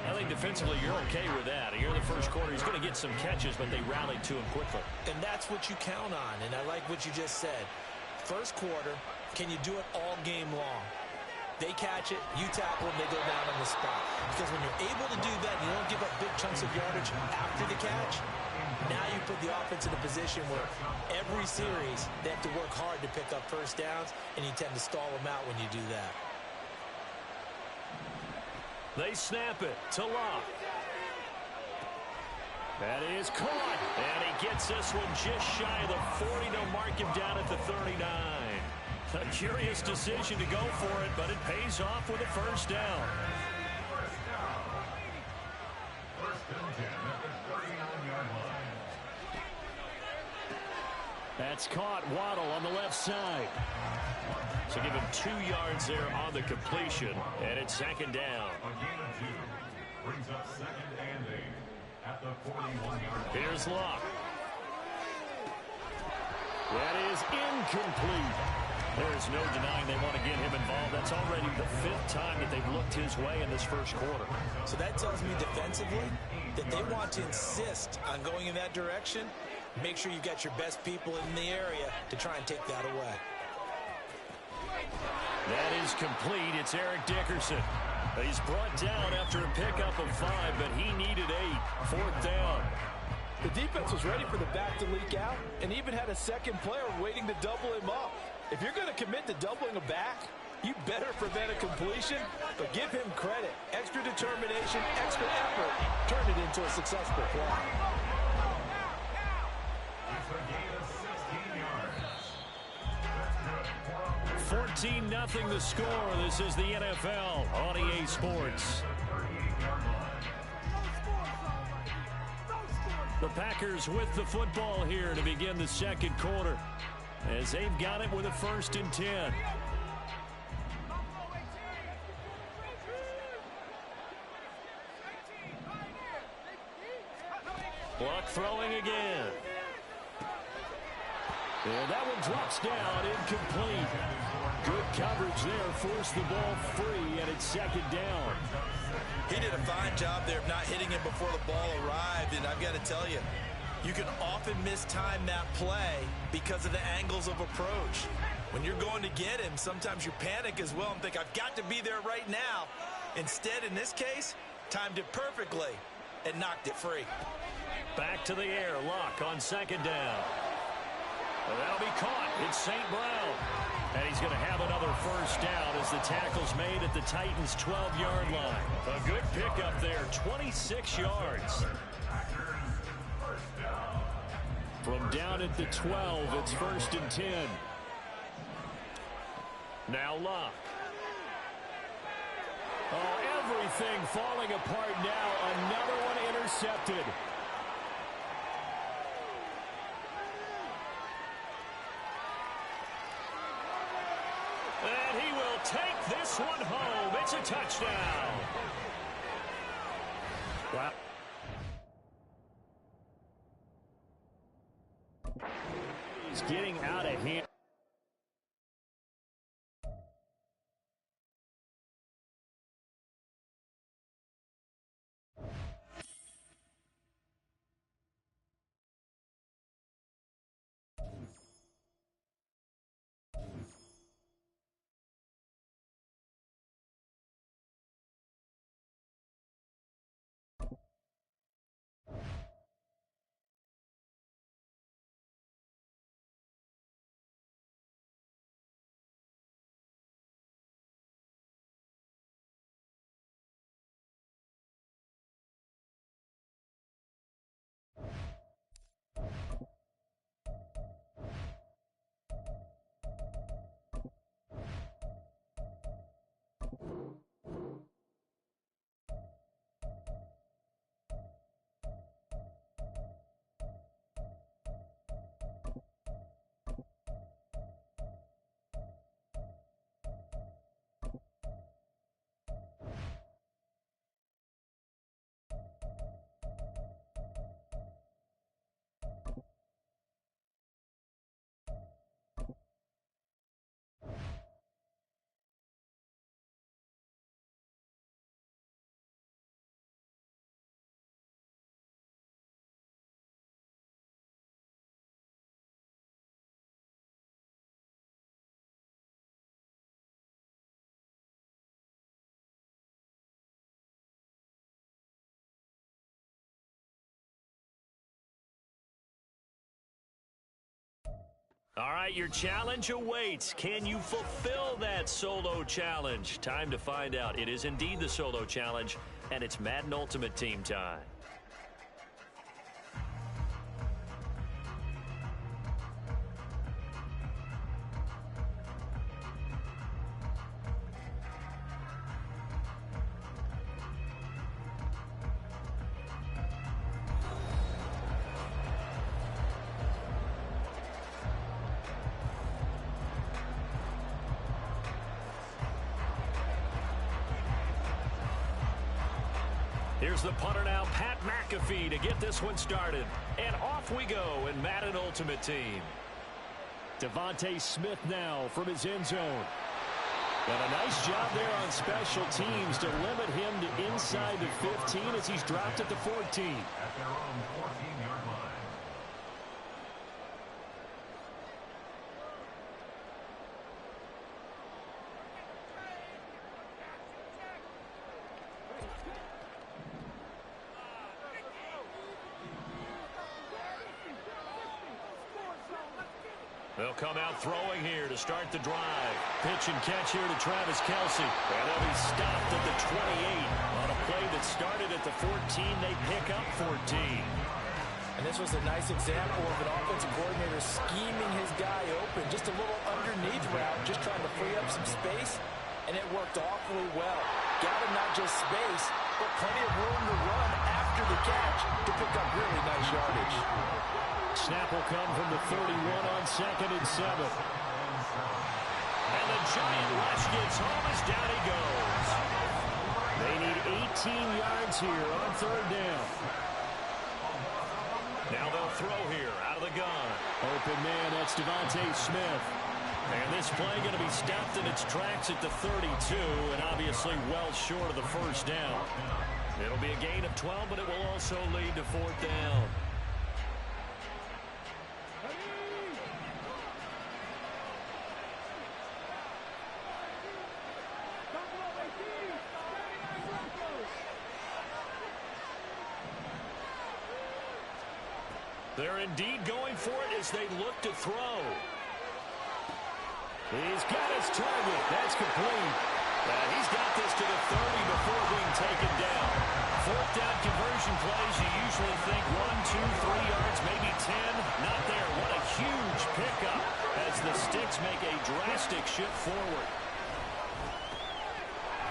I think defensively you're okay with that. Here in the first quarter, he's going to get some catches, but they rallied to him quickly. And that's what you count on, and I like what you just said. First quarter, can you do it all game long? They catch it, you tackle them, they go down on the spot. Because when you're able to do that, you don't give up big chunks of yardage after the catch. Now you put the offense in a position where every series they have to work hard to pick up first downs, and you tend to stall them out when you do that. They snap it to Locke. That is caught, and he gets this one just shy of the 40. They'll mark him down at the 39. A curious decision to go for it, but it pays off with a first down. That's caught. Waddle on the left side. So give him 2 yards there on the completion, and it's 2nd down. Brings up 2nd and 8 at the 41-yard line. Here's Locke. That is incomplete. There's no denying they want to get him involved. That's already the 5th time that they've looked his way in this first quarter. So that tells me defensively that they want to insist on going in that direction. Make sure you've got your best people in the area to try and take that away. That is complete. It's Eric Dickerson. He's brought down after a pickup of 5, but he needed 8. 4th down. The defense was ready for the back to leak out and even had a second player waiting to double him up. If you're going to commit to doubling a back, you better prevent a completion, but give him credit. Extra determination, extra effort, turn it into a successful play. 14-0 the score. This is the NFL on EA Sports. The Packers with the football here to begin the second quarter, as they've got it with a 1st and 10. Luck throwing again. And that one drops down, incomplete. Good coverage there, forced the ball free, and it's 2nd down. He did a fine job there of not hitting him before the ball arrived, and I've got to tell you, you can often mistime that play because of the angles of approach. When you're going to get him, sometimes you panic as well and think, I've got to be there right now. Instead, in this case, timed it perfectly and knocked it free. Back to the air, Luck on 2nd down. Well, that'll be caught. It's St. Brown. And he's going to have another 1st down as the tackle's made at the Titans' 12-yard line. A good pickup there, 26 yards. From down at the 12, it's 1st and 10. Now Luck. Oh, everything falling apart now. Another one intercepted. And he will take this one home. It's a touchdown. Wow. He's getting out of hand. All right, your challenge awaits. Can you fulfill that solo challenge? Time to find out. It is indeed the solo challenge, and it's Madden Ultimate Team time. Here's the punter now, Pat McAfee, to get this one started. And off we go in Madden Ultimate Team. Devontae Smith now from his end zone. And a nice job there on special teams to limit him to inside the 15 as he's dropped at the 14. At their own 14-yard line. They'll come out throwing here to start the drive. Pitch and catch here to Travis Kelce. And they'll be stopped at the 28. On a play that started at the 14, they pick up 14. And this was a nice example of an offensive coordinator scheming his guy open. Just a little underneath route, just trying to free up some space. And it worked awfully well. Got him not just space, but plenty of room to run after after the catch to pick up really nice yardage. Snap will come from the 31 on 2nd and 7. And the giant rush gets home as down he goes. They need 18 yards here on 3rd down. Now they'll throw here out of the gun. Open man, that's Devontae Smith. And this play going to be stopped in its tracks at the 32, and obviously well short of the 1st down. It'll be a gain of 12, but it will also lead to 4th down. They're indeed going for it as they look to throw. He's got his target. That's complete. He's got this to the 30 before being taken down. 4th down conversion plays, you usually think 1, 2, 3 yards, maybe 10. Not there. What a huge pickup as the Sticks make a drastic shift forward.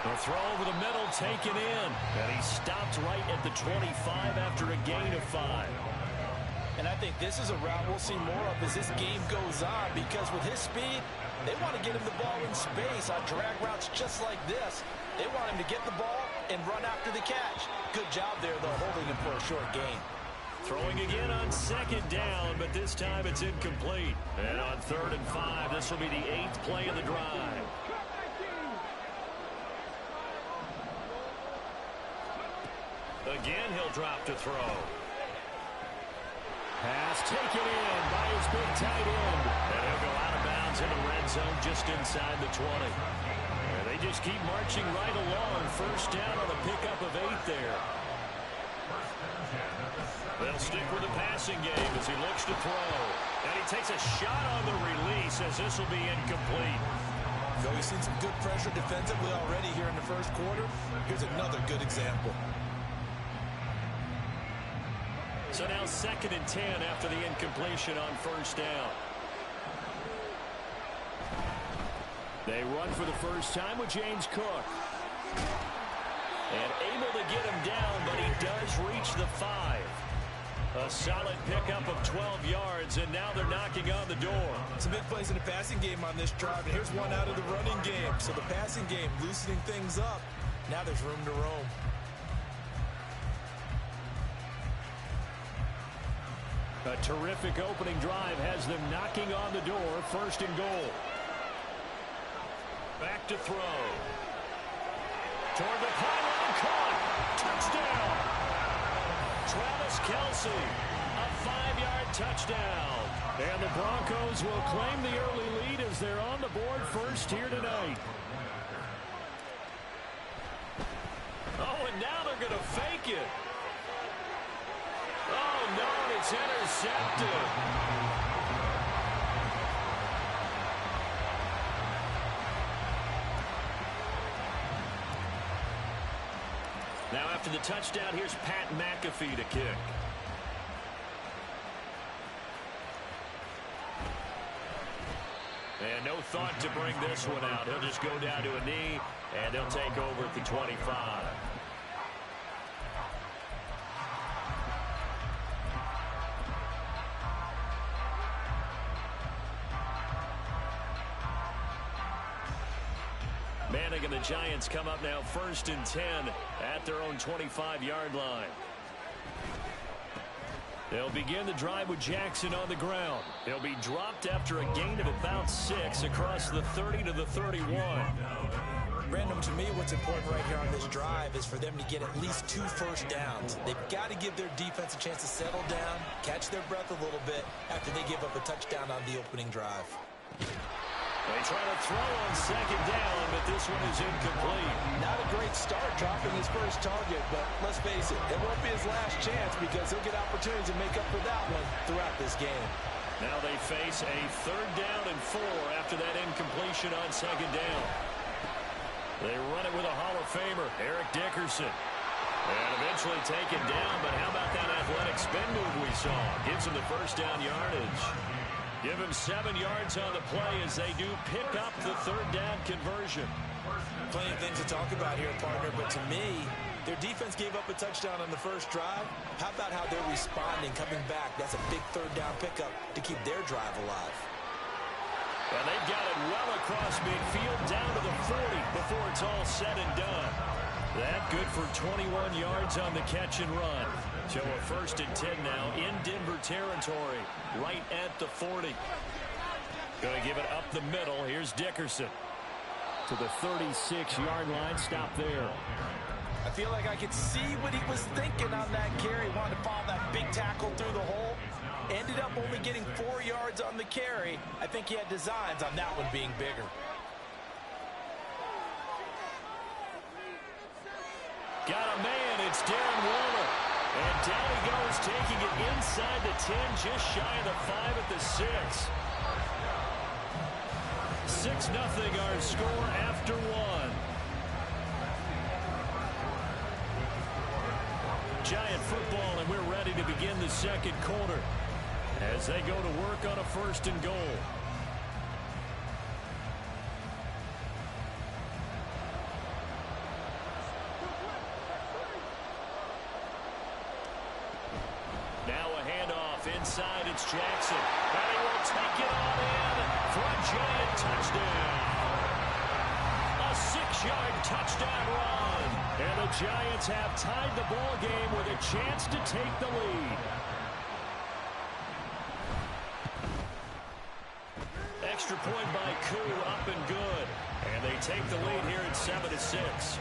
The throw over the middle taken in. And he stopped right at the 25 after a gain of 5. And I think this is a route we'll see more of as this game goes on, because with his speed, they want to get him the ball in space on drag routes just like this. They want him to get the ball and run after the catch. Good job there, though, holding him for a short gain. Throwing again on 2nd down, but this time it's incomplete. And on 3rd and 5, this will be the 8th play of the drive. Again, he'll drop to throw. Pass taken in by his big tight end. And he'll go out of bounds in the red zone just inside the 20. And they just keep marching right along. 1st down on a pickup of 8 there. They'll stick with the passing game as he looks to throw. And he takes a shot on the release as this will be incomplete. Though we've seen some good pressure defensively already here in the 1st quarter, here's another good example. So now 2nd and 10 after the incompletion on 1st down. They run for the first time with James Cook. And able to get him down, but he does reach the 5. A solid pickup of 12 yards, and now they're knocking on the door. Some big plays in the passing game on this drive, and here's one out of the running game. So the passing game loosening things up. Now there's room to roam. A terrific opening drive has them knocking on the door. 1st and goal. Back to throw. Toward the pylon, caught. Touchdown. Travis Kelce, a 5-yard touchdown. And the Broncos will claim the early lead as they're on the board first here tonight. Oh, and now they're going to fake it. Oh, no, it's intercepted. Now after the touchdown, here's Pat McAfee to kick. And no thought to bring this one out. He'll just go down to a knee, and they'll take over at the 25. Manning and the Giants come up now 1st and 10 at their own 25-yard line. They'll begin the drive with Jackson on the ground. He'll be dropped after a gain of about 6 across the 30 to the 31. Brandon, to me, what's important right here on this drive is for them to get at least 2 first downs. They've got to give their defense a chance to settle down, catch their breath a little bit after they give up a touchdown on the opening drive. They try to throw on 2nd down, but this one is incomplete. Not a great start dropping his first target, but let's face it, it won't be his last chance because he'll get opportunities to make up for that one throughout this game. Now they face a 3rd down and 4 after that incompletion on 2nd down. They run it with a Hall of Famer, Eric Dickerson. And eventually taken down, but how about that athletic spin move we saw? Gives him the first down yardage. Give him 7 yards on the play as they do pick up the 3rd down conversion. Plenty of things to talk about here, partner, but to me, their defense gave up a touchdown on the first drive. How about how they're responding, coming back? That's a big third down pickup to keep their drive alive. And they've got it well across midfield down to the 40 before it's all said and done. That good for 21 yards on the catch and run. So a 1st and 10 now in Denver territory, right at the 40. Going to give it up the middle. Here's Dickerson. To the 36-yard line. Stop there. I feel like I could see what he was thinking on that carry. Wanted to follow that big tackle through the hole. Ended up only getting 4 yards on the carry. I think he had designs on that one being bigger. Got a man. It's Darren Waller. And down he goes, taking it inside the 10, just shy of the 5 at the 6. 6-0 our score after 1. Giant football, and we're ready to begin the second quarter as they go to work on a 1st and goal. Now a handoff inside. It's Jackson. And he will take it on in for a Giant touchdown. A 6-yard touchdown run. And the Giants have tied the ball game with a chance to take the lead. Extra point by Koo, up and good. And they take the lead here at 7-6.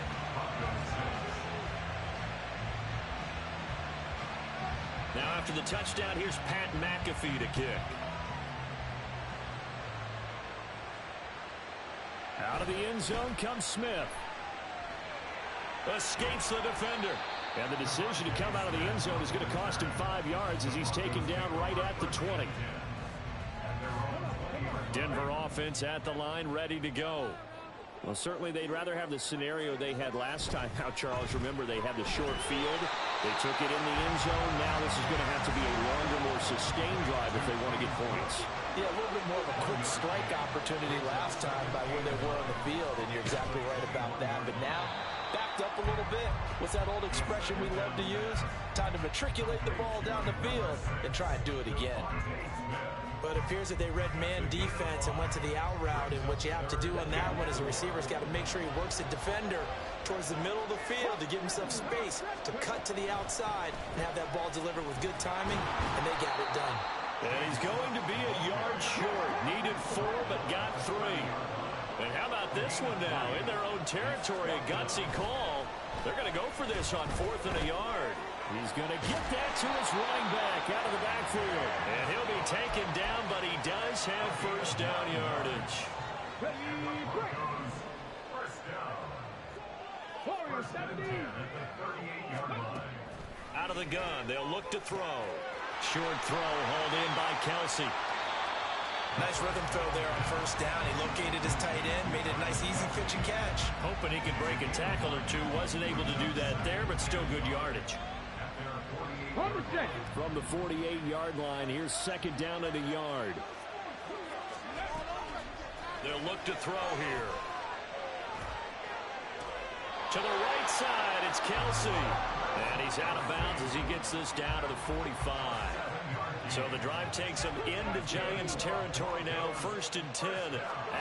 Now after the touchdown, here's Pat McAfee to kick. Out of the end zone comes Smith. Escapes the defender. And the decision to come out of the end zone is going to cost him 5 yards as he's taken down right at the 20. Denver offense at the line, ready to go. Well, certainly they'd rather have the scenario they had last time out, Charles. Remember, they had the short field. They took it in the end zone. Now this is going to have to be a longer, more sustained drive if they want to get points. Yeah, a little bit more of a quick strike opportunity last time by where they were on the field, and you're exactly right about that. But now, backed up a little bit. What's that old expression we love to use? Time to matriculate the ball down the field and try and do it again. But it appears that they read man defense and went to the out route, and what you have to do on that one is the receiver's got to make sure he works the defender towards the middle of the field to give himself space to cut to the outside and have that ball delivered with good timing, and they got it done. And he's going to be a yard short. Needed 4, but got 3. And how about this one now? In their own territory, a gutsy call. They're going to go for this on 4th and a yard. He's going to get that to his running back out of the backfield. And he'll be taken down, but he does have 1st down yardage. Out of the gun, they'll look to throw. Short throw hauled in by Kelsey. Nice rhythm throw there on 1st down. He located his tight end, made it a nice easy pitch and catch. Hoping he could break a tackle or two. Wasn't able to do that there, but still good yardage. From the 48-yard line, here's 2nd down and a yard. They'll look to throw here. To the right side, it's Kelsey. And he's out of bounds as he gets this down to the 45. So the drive takes him into Giants territory now. 1st and 10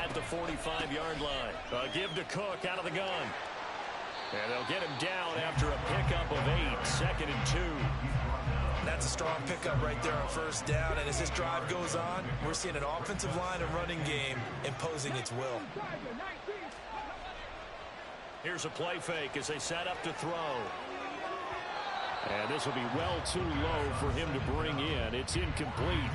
at the 45-yard line. Give to Cook out of the gun. And they'll get him down after a pickup of 8. 2nd and 2. That's a strong pickup right there on 1st down. And as this drive goes on, we're seeing an offensive line and running game imposing its will. Here's a play fake as they set up to throw. And this will be well too low for him to bring in. It's incomplete.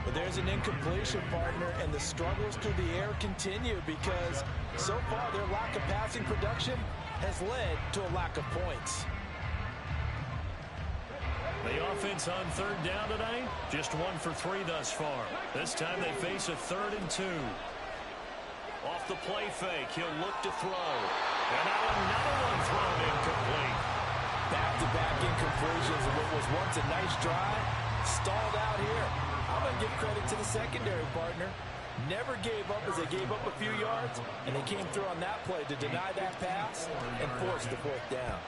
But there's an incompletion, partner, and the struggles through the air continue because so far their lack of passing production has led to a lack of points. The offense on 3rd down today, just 1 for 3 thus far. This time they face a 3rd and 2. Off the play fake, he'll look to throw. And now another one thrown incomplete. Back-to-back incompletions of what was once a nice drive, stalled out here. I'm going to give credit to the secondary, partner. Never gave up as they gave up a few yards, and they came through on that play to deny that pass and force the fourth down.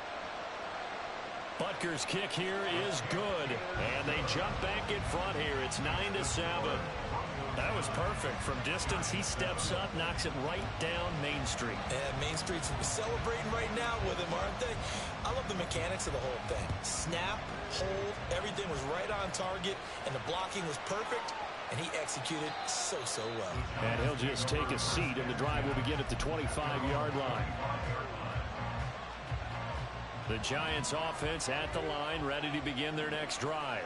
Butker's kick here is good, and they jump back in front here. It's 9-7. That was perfect. From distance, he steps up, knocks it right down Main Street. And Main Street's celebrating right now with him, aren't they? I love the mechanics of the whole thing. Snap, hold, everything was right on target, and the blocking was perfect, and he executed so well. And he'll just take a seat, and the drive will begin at the 25-yard line. The Giants offense at the line, ready to begin their next drive.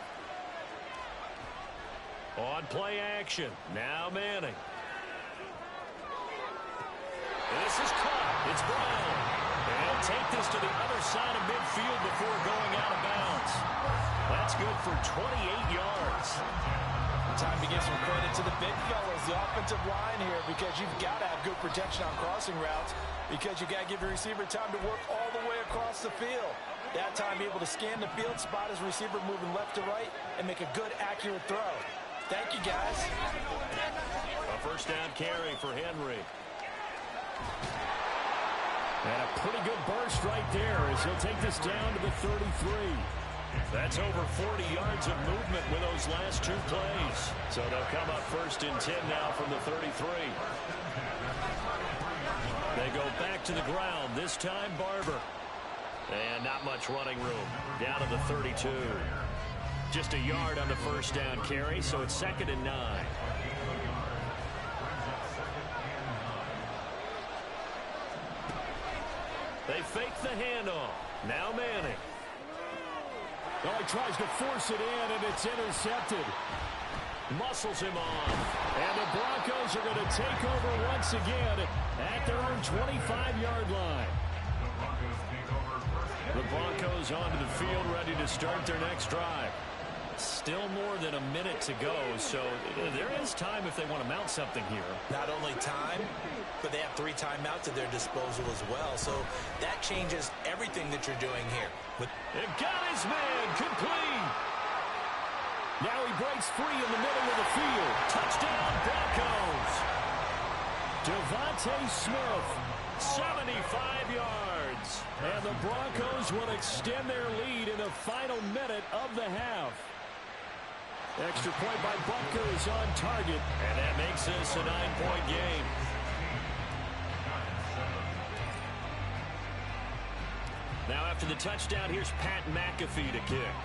On play action, now Manning. This is caught. It's Brown. They'll take this to the other side of midfield before going out of bounds. That's good for 28 yards. Time to give some credit to the big fellas, the offensive line here, because you've got to have good protection on crossing routes, because you got to give your receiver time to work all the way across the field. That time, be able to scan the field, spot his receiver moving left to right, and make a good, accurate throw. Thank you, guys. A first down carry for Henry. And a pretty good burst right there as he'll take this down to the 33. That's over 40 yards of movement with those last two plays. So they'll come up first and 10 now from the 33. They go back to the ground, this time Barber. And not much running room, down to the 32. Just a yard on the first down carry, so it's 2nd and 9. They fake the handoff. Now Manning. Oh, he tries to force it in, and it's intercepted. Muscles him on. And the Broncos are going to take over once again at their own 25-yard line. The Broncos onto the field, ready to start their next drive. Still more than a minute to go, so there is time if they want to mount something here. Not only time, but they have 3 timeouts at their disposal as well, so that changes everything that you're doing here. It got his man complete. Now he breaks free in the middle of the field. Touchdown, Broncos. Devontae Smith, 75 yards. And the Broncos will extend their lead in the final minute of the half. Extra point by Butker is on target. And that makes this a 9-point game. Now after the touchdown, here's Pat McAfee to kick.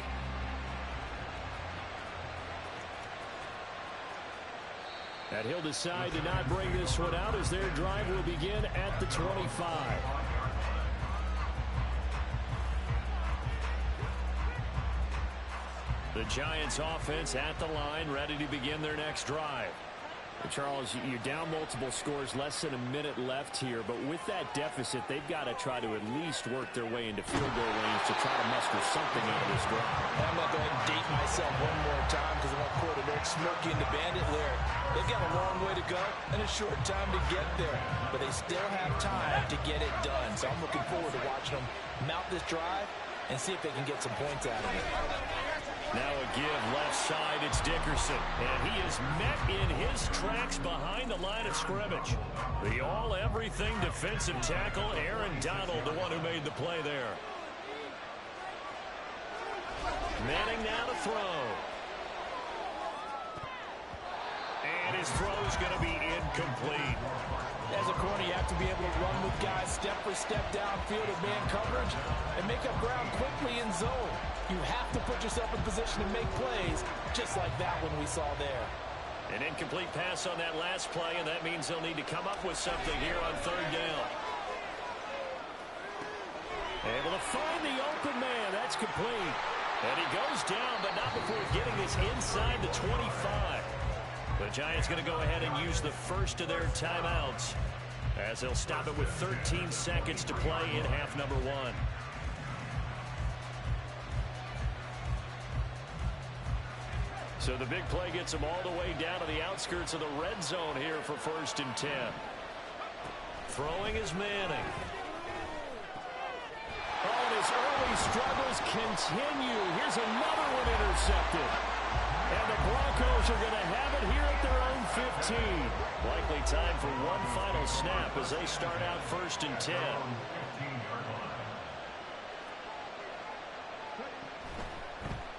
And he'll decide to not bring this one out as their drive will begin at the 25. The Giants offense at the line, ready to begin their next drive. Charles, you're down multiple scores, less than a minute left here, but with that deficit, they've got to try to at least work their way into field goal range to try to muster something out of this drive. I'm going to go ahead and date myself one more time because I want quarterback Smokey and the Bandit lyric. They've got a long way to go and a short time to get there, but they still have time to get it done. So I'm looking forward to watching them mount this drive and see if they can get some points out of it. Now a give left side, it's Dickerson. And he is met in his tracks behind the line of scrimmage. The all-everything defensive tackle, Aaron Donald, the one who made the play there. Manning now to throw. And his throw's going to be incomplete. As a corner, you have to be able to run with guys step for step downfield of man coverage and make up ground quickly in zone. You have to put yourself in position to make plays, just like that one we saw there. An incomplete pass on that last play, and that means they'll need to come up with something here on 3rd down. Able to find the open man. That's complete. And he goes down, but not before getting this inside the 25. The Giants going to go ahead and use the first of their timeouts as they'll stop it with 13 seconds to play in half number 1. So the big play gets them all the way down to the outskirts of the red zone here for 1st and 10. Throwing is Manning. Oh, and his early struggles continue. Here's another one intercepted. And the Broncos are going to have it here at their own 15. Likely time for one final snap as they start out 1st and 10.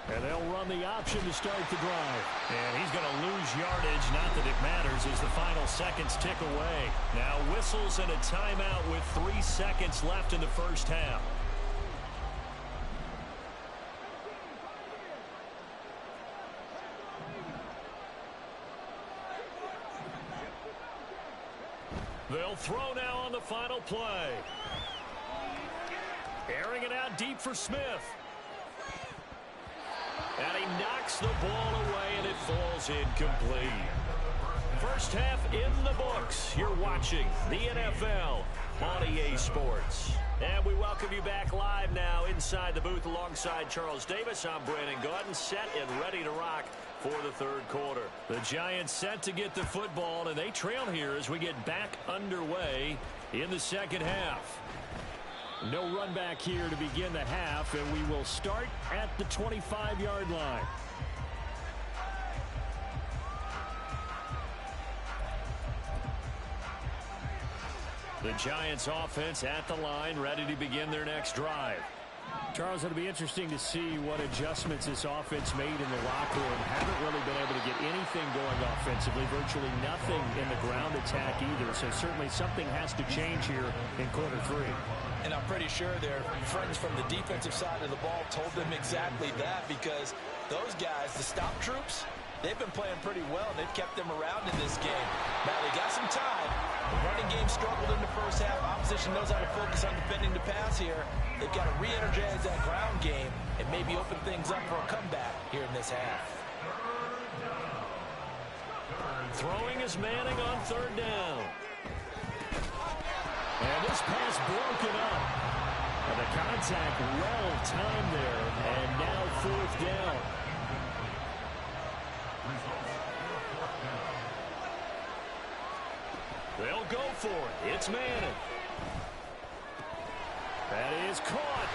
And they'll run the option to start the drive. And he's going to lose yardage. Not that it matters as the final seconds tick away. Now whistles and a timeout with 3 seconds left in the first half. They'll throw now on the final play. Airing it out deep for Smith. And he knocks the ball away, and it falls incomplete. First half in the books. You're watching the NFL on EA Sports. And we welcome you back live now inside the booth alongside Charles Davis. I'm Brandon Gaudin, set and ready to rock for the third quarter. The Giants set to get the football, and they trail here as we get back underway in the second half. No run back here to begin the half, and we will start at the 25-yard line. The Giants offense at the line, ready to begin their next drive. Charles, it'll be interesting to see what adjustments this offense made in the locker room. Haven't really been able to get anything going offensively, virtually nothing in the ground attack either. So certainly something has to change here in quarter 3. And I'm pretty sure their friends from the defensive side of the ball told them exactly that, because those guys, the stop troops, they've been playing pretty well, and they've kept them around in this game. Now, they got some time. The running game struggled in the first half. Opposition knows how to focus on defending the pass here. They've got to re-energize that ground game and maybe open things up for a comeback here in this half. Throwing is Manning on 3rd down. And this pass broken up. And the contact well timed there. And now 4th down. They'll go for it. It's Manning. That is caught.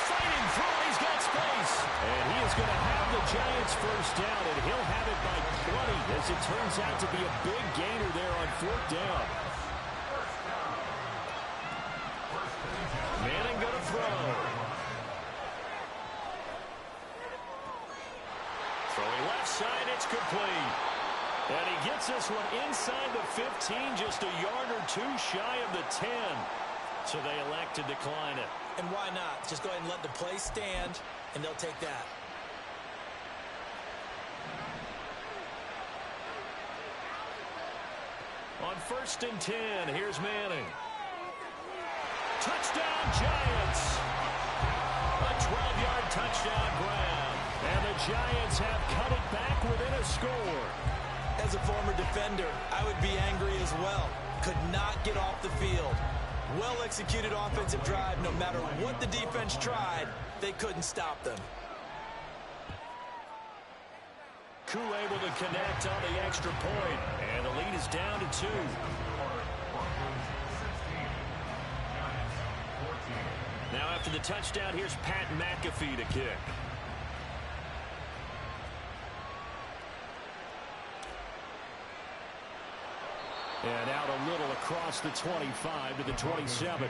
Fighting through. He's got space. And he is going to have the Giants first down, and he'll have it by 20 as it turns out to be a big gainer there on 4th down. Manning going to throw. Throwing left side, it's complete. And he gets this one inside the 15, just a yard or 2 shy of the 10. So they elect to decline it. And why not? Just go ahead and let the play stand, and they'll take that. On 1st and 10, here's Manning. Touchdown, Giants! A 12-yard touchdown grab. And the Giants have cut it back within a score. As a former defender, I would be angry as well. Could not get off the field. Well-executed offensive drive. No matter what the defense tried, they couldn't stop them. Koo able to connect on the extra point. And the lead is down to 2. Now after the touchdown, here's Pat McAfee to kick. And out a little across the 25 to the 27.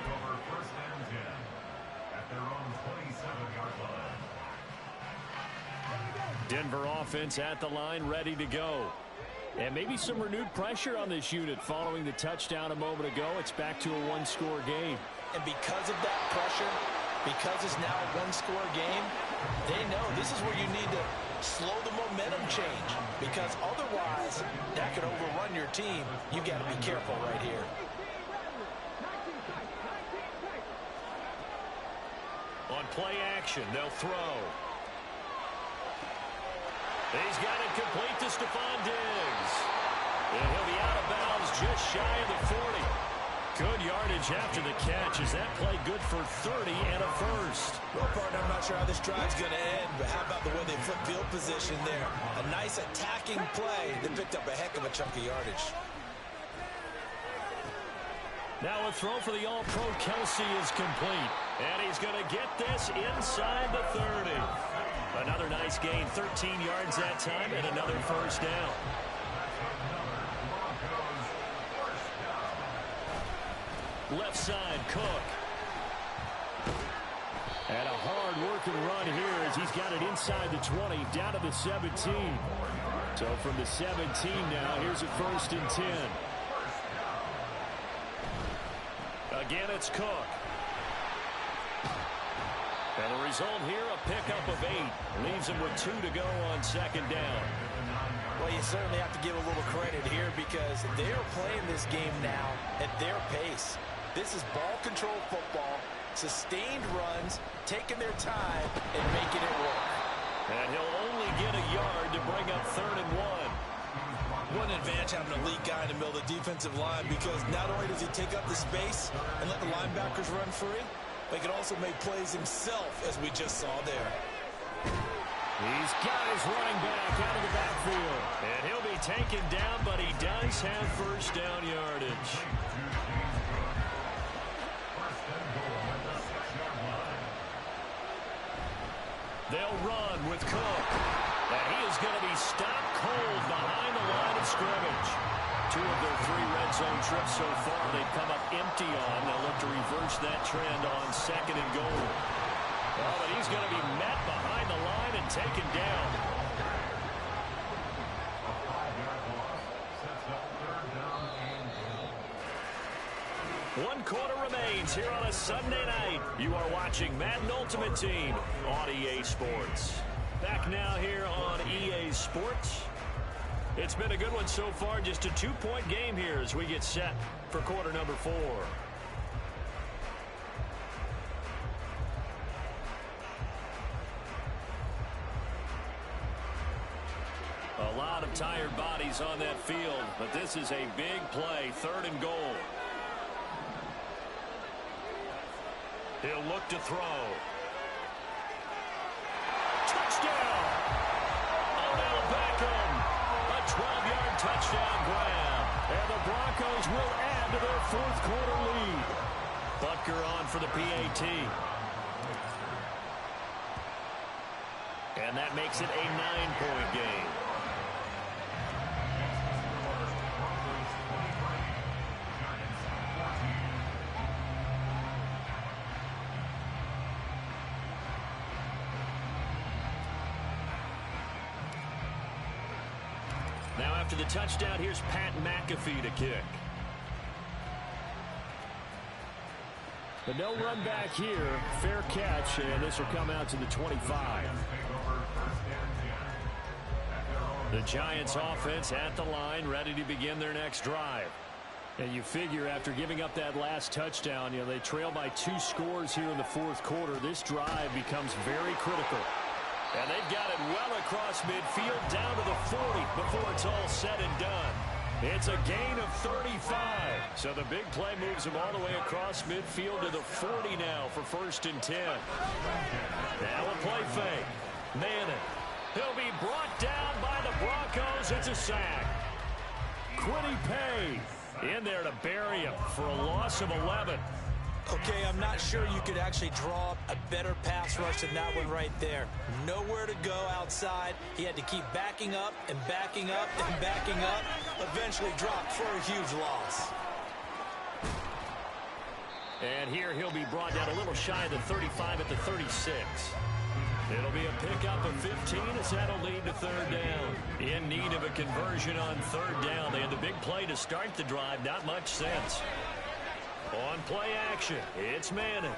Denver offense at the line, ready to go. And maybe some renewed pressure on this unit following the touchdown a moment ago. It's back to a 1-score game. And because of that pressure, because it's now a 1-score game, they know this is where you need to slow the momentum change, because otherwise that could overrun your team. You got to be careful right here. On play action, they'll throw. He's got it complete to Stephon Diggs. And he'll be out of bounds just shy of the 40. Good yardage after the catch. Is that play good for 30 and a first? Well, partner, I'm not sure how this drive's going to end, but how about the way they flip field position there? A nice attacking play that picked up a heck of a chunk of yardage. Now a throw for the All-Pro Kelsey is complete. And he's going to get this inside the 30. Another nice gain, 13 yards that time, and another first down. Left side, Cook. And a hard-working run here as he's got it inside the 20, down to the 17. So from the 17 now, here's a 1st and 10. Again, it's Cook. And the result here, a pickup of 8. Leaves him with 2 to go on 2nd down. Well, you certainly have to give a little credit here because they are playing this game now at their pace. This is ball control football, sustained runs, taking their time, and making it work. And he'll only get a yard to bring up 3rd and 1. What an advantage having a lead guy in the middle of the defensive line because not only does he take up the space and let the linebackers run free, but he can also make plays himself, as we just saw there. He's got his running back out of the backfield. And he'll be taken down, but he does have 1st down yardage. They'll run with Cook. And he is going to be stopped cold behind the line of scrimmage. 2 of their 3 red zone trips so far they've come up empty on. They'll look to reverse that trend on 2nd and goal. Oh, but he's going to be met behind the line and taken down. A 5-yard loss sets up 3rd down and goal. 1 quarter remains here on a Sunday night. You are watching Madden Ultimate Team on EA Sports. Back now here on EA Sports. It's been a good one so far. Just a 2-point game here as we get set for quarter number 4. A lot of tired bodies on that field, but this is a big play, 3rd and goal. He'll look to throw. Touchdown! Odell Beckham! A 12-yard touchdown grab. And the Broncos will add to their 4th quarter lead. Butker on for the PAT. And that makes it a 9-point game. Now after the touchdown, here's Pat McAfee to kick. But no run back here. Fair catch, and this will come out to the 25. The Giants offense at the line, ready to begin their next drive. And you figure after giving up that last touchdown, they trail by 2 scores here in the 4th quarter. This drive becomes very critical. And they've got it well across midfield down to the 40 before it's all said and done. It's a gain of 35. So the big play moves him all the way across midfield to the 40 now for 1st and 10. Now a play fake. Manning. He'll be brought down by the Broncos. It's a sack. Quiddy Pay in there to bury him for a loss of 11. Okay, I'm not sure you could actually draw a better pass rush than that one right there. Nowhere to go outside. He had to keep backing up and backing up and backing up. Eventually dropped for a huge loss. And here he'll be brought down a little shy of the 35 at the 36. It'll be a pickup of 15 as that'll lead to 3rd down. In need of a conversion on 3rd down. They had the big play to start the drive. Not much sense. On play action, it's Manning.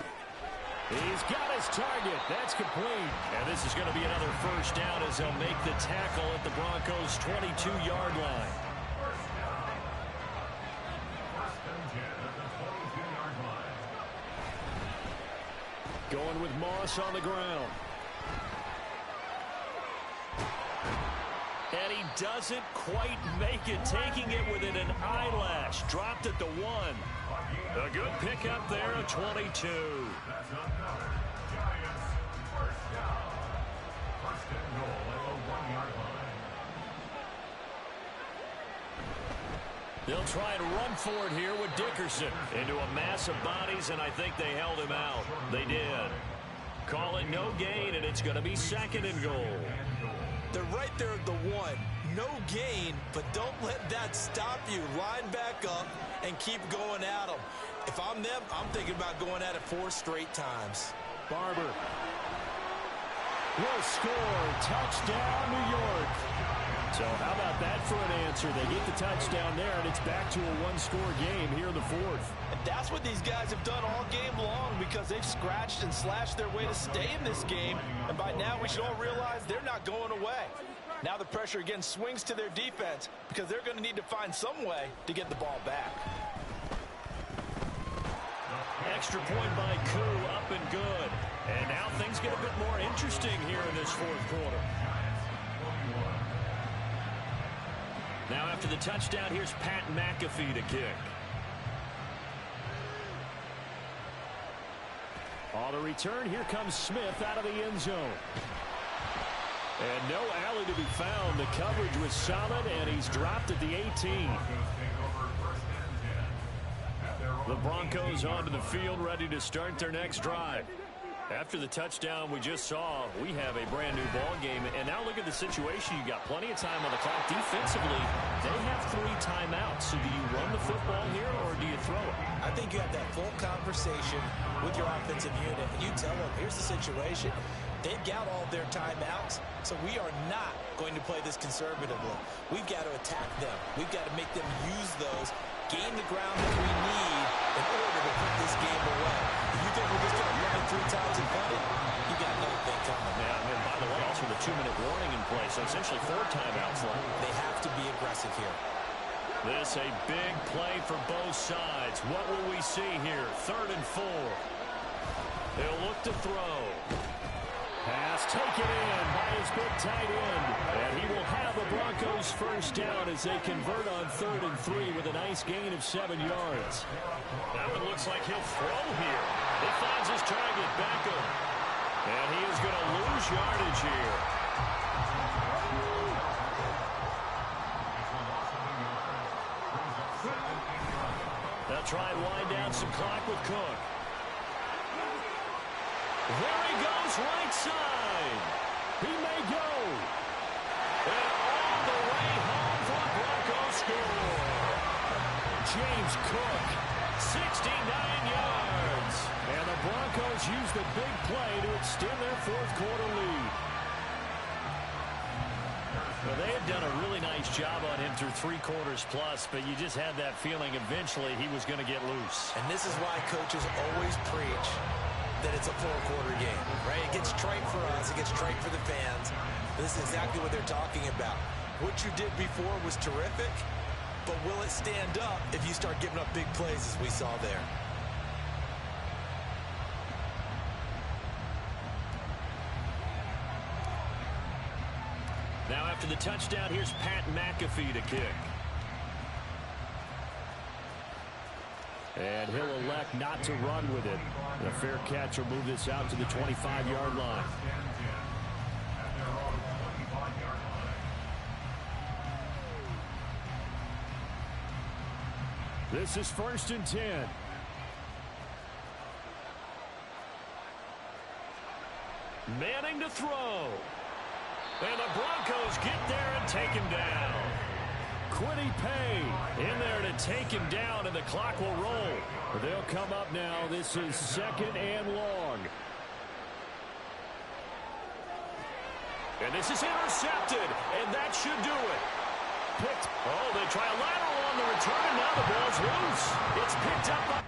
He's got his target. That's complete. And this is going to be another 1st down as they'll make the tackle at the Broncos' 22-yard line. Going with Moss on the ground. And he doesn't quite make it, taking it within an eyelash. Dropped at the 1. A good pickup there at 22. That's another Giants 1st down. 1st and goal at the 1-yard line. They'll try and run for it here with Dickerson. Into a mass of bodies, and I think they held him out. They did. Call it no gain, and it's going to be 2nd and goal. They're right there at the 1. No gain, but don't let that stop you. Line back up and keep going at them. If I'm them, I'm thinking about going at it 4 straight times. Barber will score. Touchdown, New York. So how about that for an answer? They get the touchdown there, and it's back to a 1-score game here in the 4th. And that's what these guys have done all game long because they've scratched and slashed their way to stay in this game. And by now, we should all realize they're not going away. Now the pressure again swings to their defense because they're going to need to find some way to get the ball back. Extra point by Koo, up and good. And now things get a bit more interesting here in this 4th quarter. Now after the touchdown, here's Pat McAfee to kick. On the return, here comes Smith out of the end zone. And no alley to be found. The coverage was solid, and he's dropped at the 18. The Broncos onto the field, ready to start their next drive. After the touchdown we just saw, we have a brand new ball game. And now look at the situation. You got plenty of time on the clock. Defensively, they have 3 timeouts. So do you run the football here or do you throw it? I think you have that full conversation with your offensive unit, and you tell them, here's the situation. They've got all their timeouts, so we are not going to play this conservatively. We've got to attack them. We've got to make them use those, gain the ground that we need in order to put this game away. If you think we're just going to run it 3 times and punt it, you got another thing coming. Yeah, and by the way, also the 2-minute warning in place, so essentially 4 timeouts left. They have to be aggressive here. This a big play for both sides. What will we see here? 3rd and 4. They'll look to throw. Pass taken in by his big tight end. And he will have the Broncos first down as they convert on 3rd and 3 with a nice gain of 7 yards. Now it looks like he'll throw here. He finds his target, Beckham. And he is going to lose yardage here. They'll try and wind down some clock with Cook. There he goes, right side. He may go. And all the way home for a Broncos score. James Cook, 69 yards. And the Broncos use the big play to extend their 4th quarter lead. Well, they have done a really nice job on him through 3 quarters plus, but you just had that feeling eventually he was going to get loose. And this is why coaches always preach that it's a 4-quarter game, right? It gets trite for us. It gets trite for the fans. This is exactly what they're talking about. What you did before was terrific, but will it stand up if you start giving up big plays as we saw there? Now after the touchdown, here's Pat McAfee to kick. And he'll elect not to run with it. The fair catch will move this out to the 25-yard line. This is 1st and 10. Manning to throw. And the Broncos get there and take him down. Quiddy Pay in there to take him down, and the clock will roll. They'll come up now. This is 2nd and long. And this is intercepted, and that should do it. Picked. Oh, they try a lateral on the return, and now the ball's loose. It's picked up by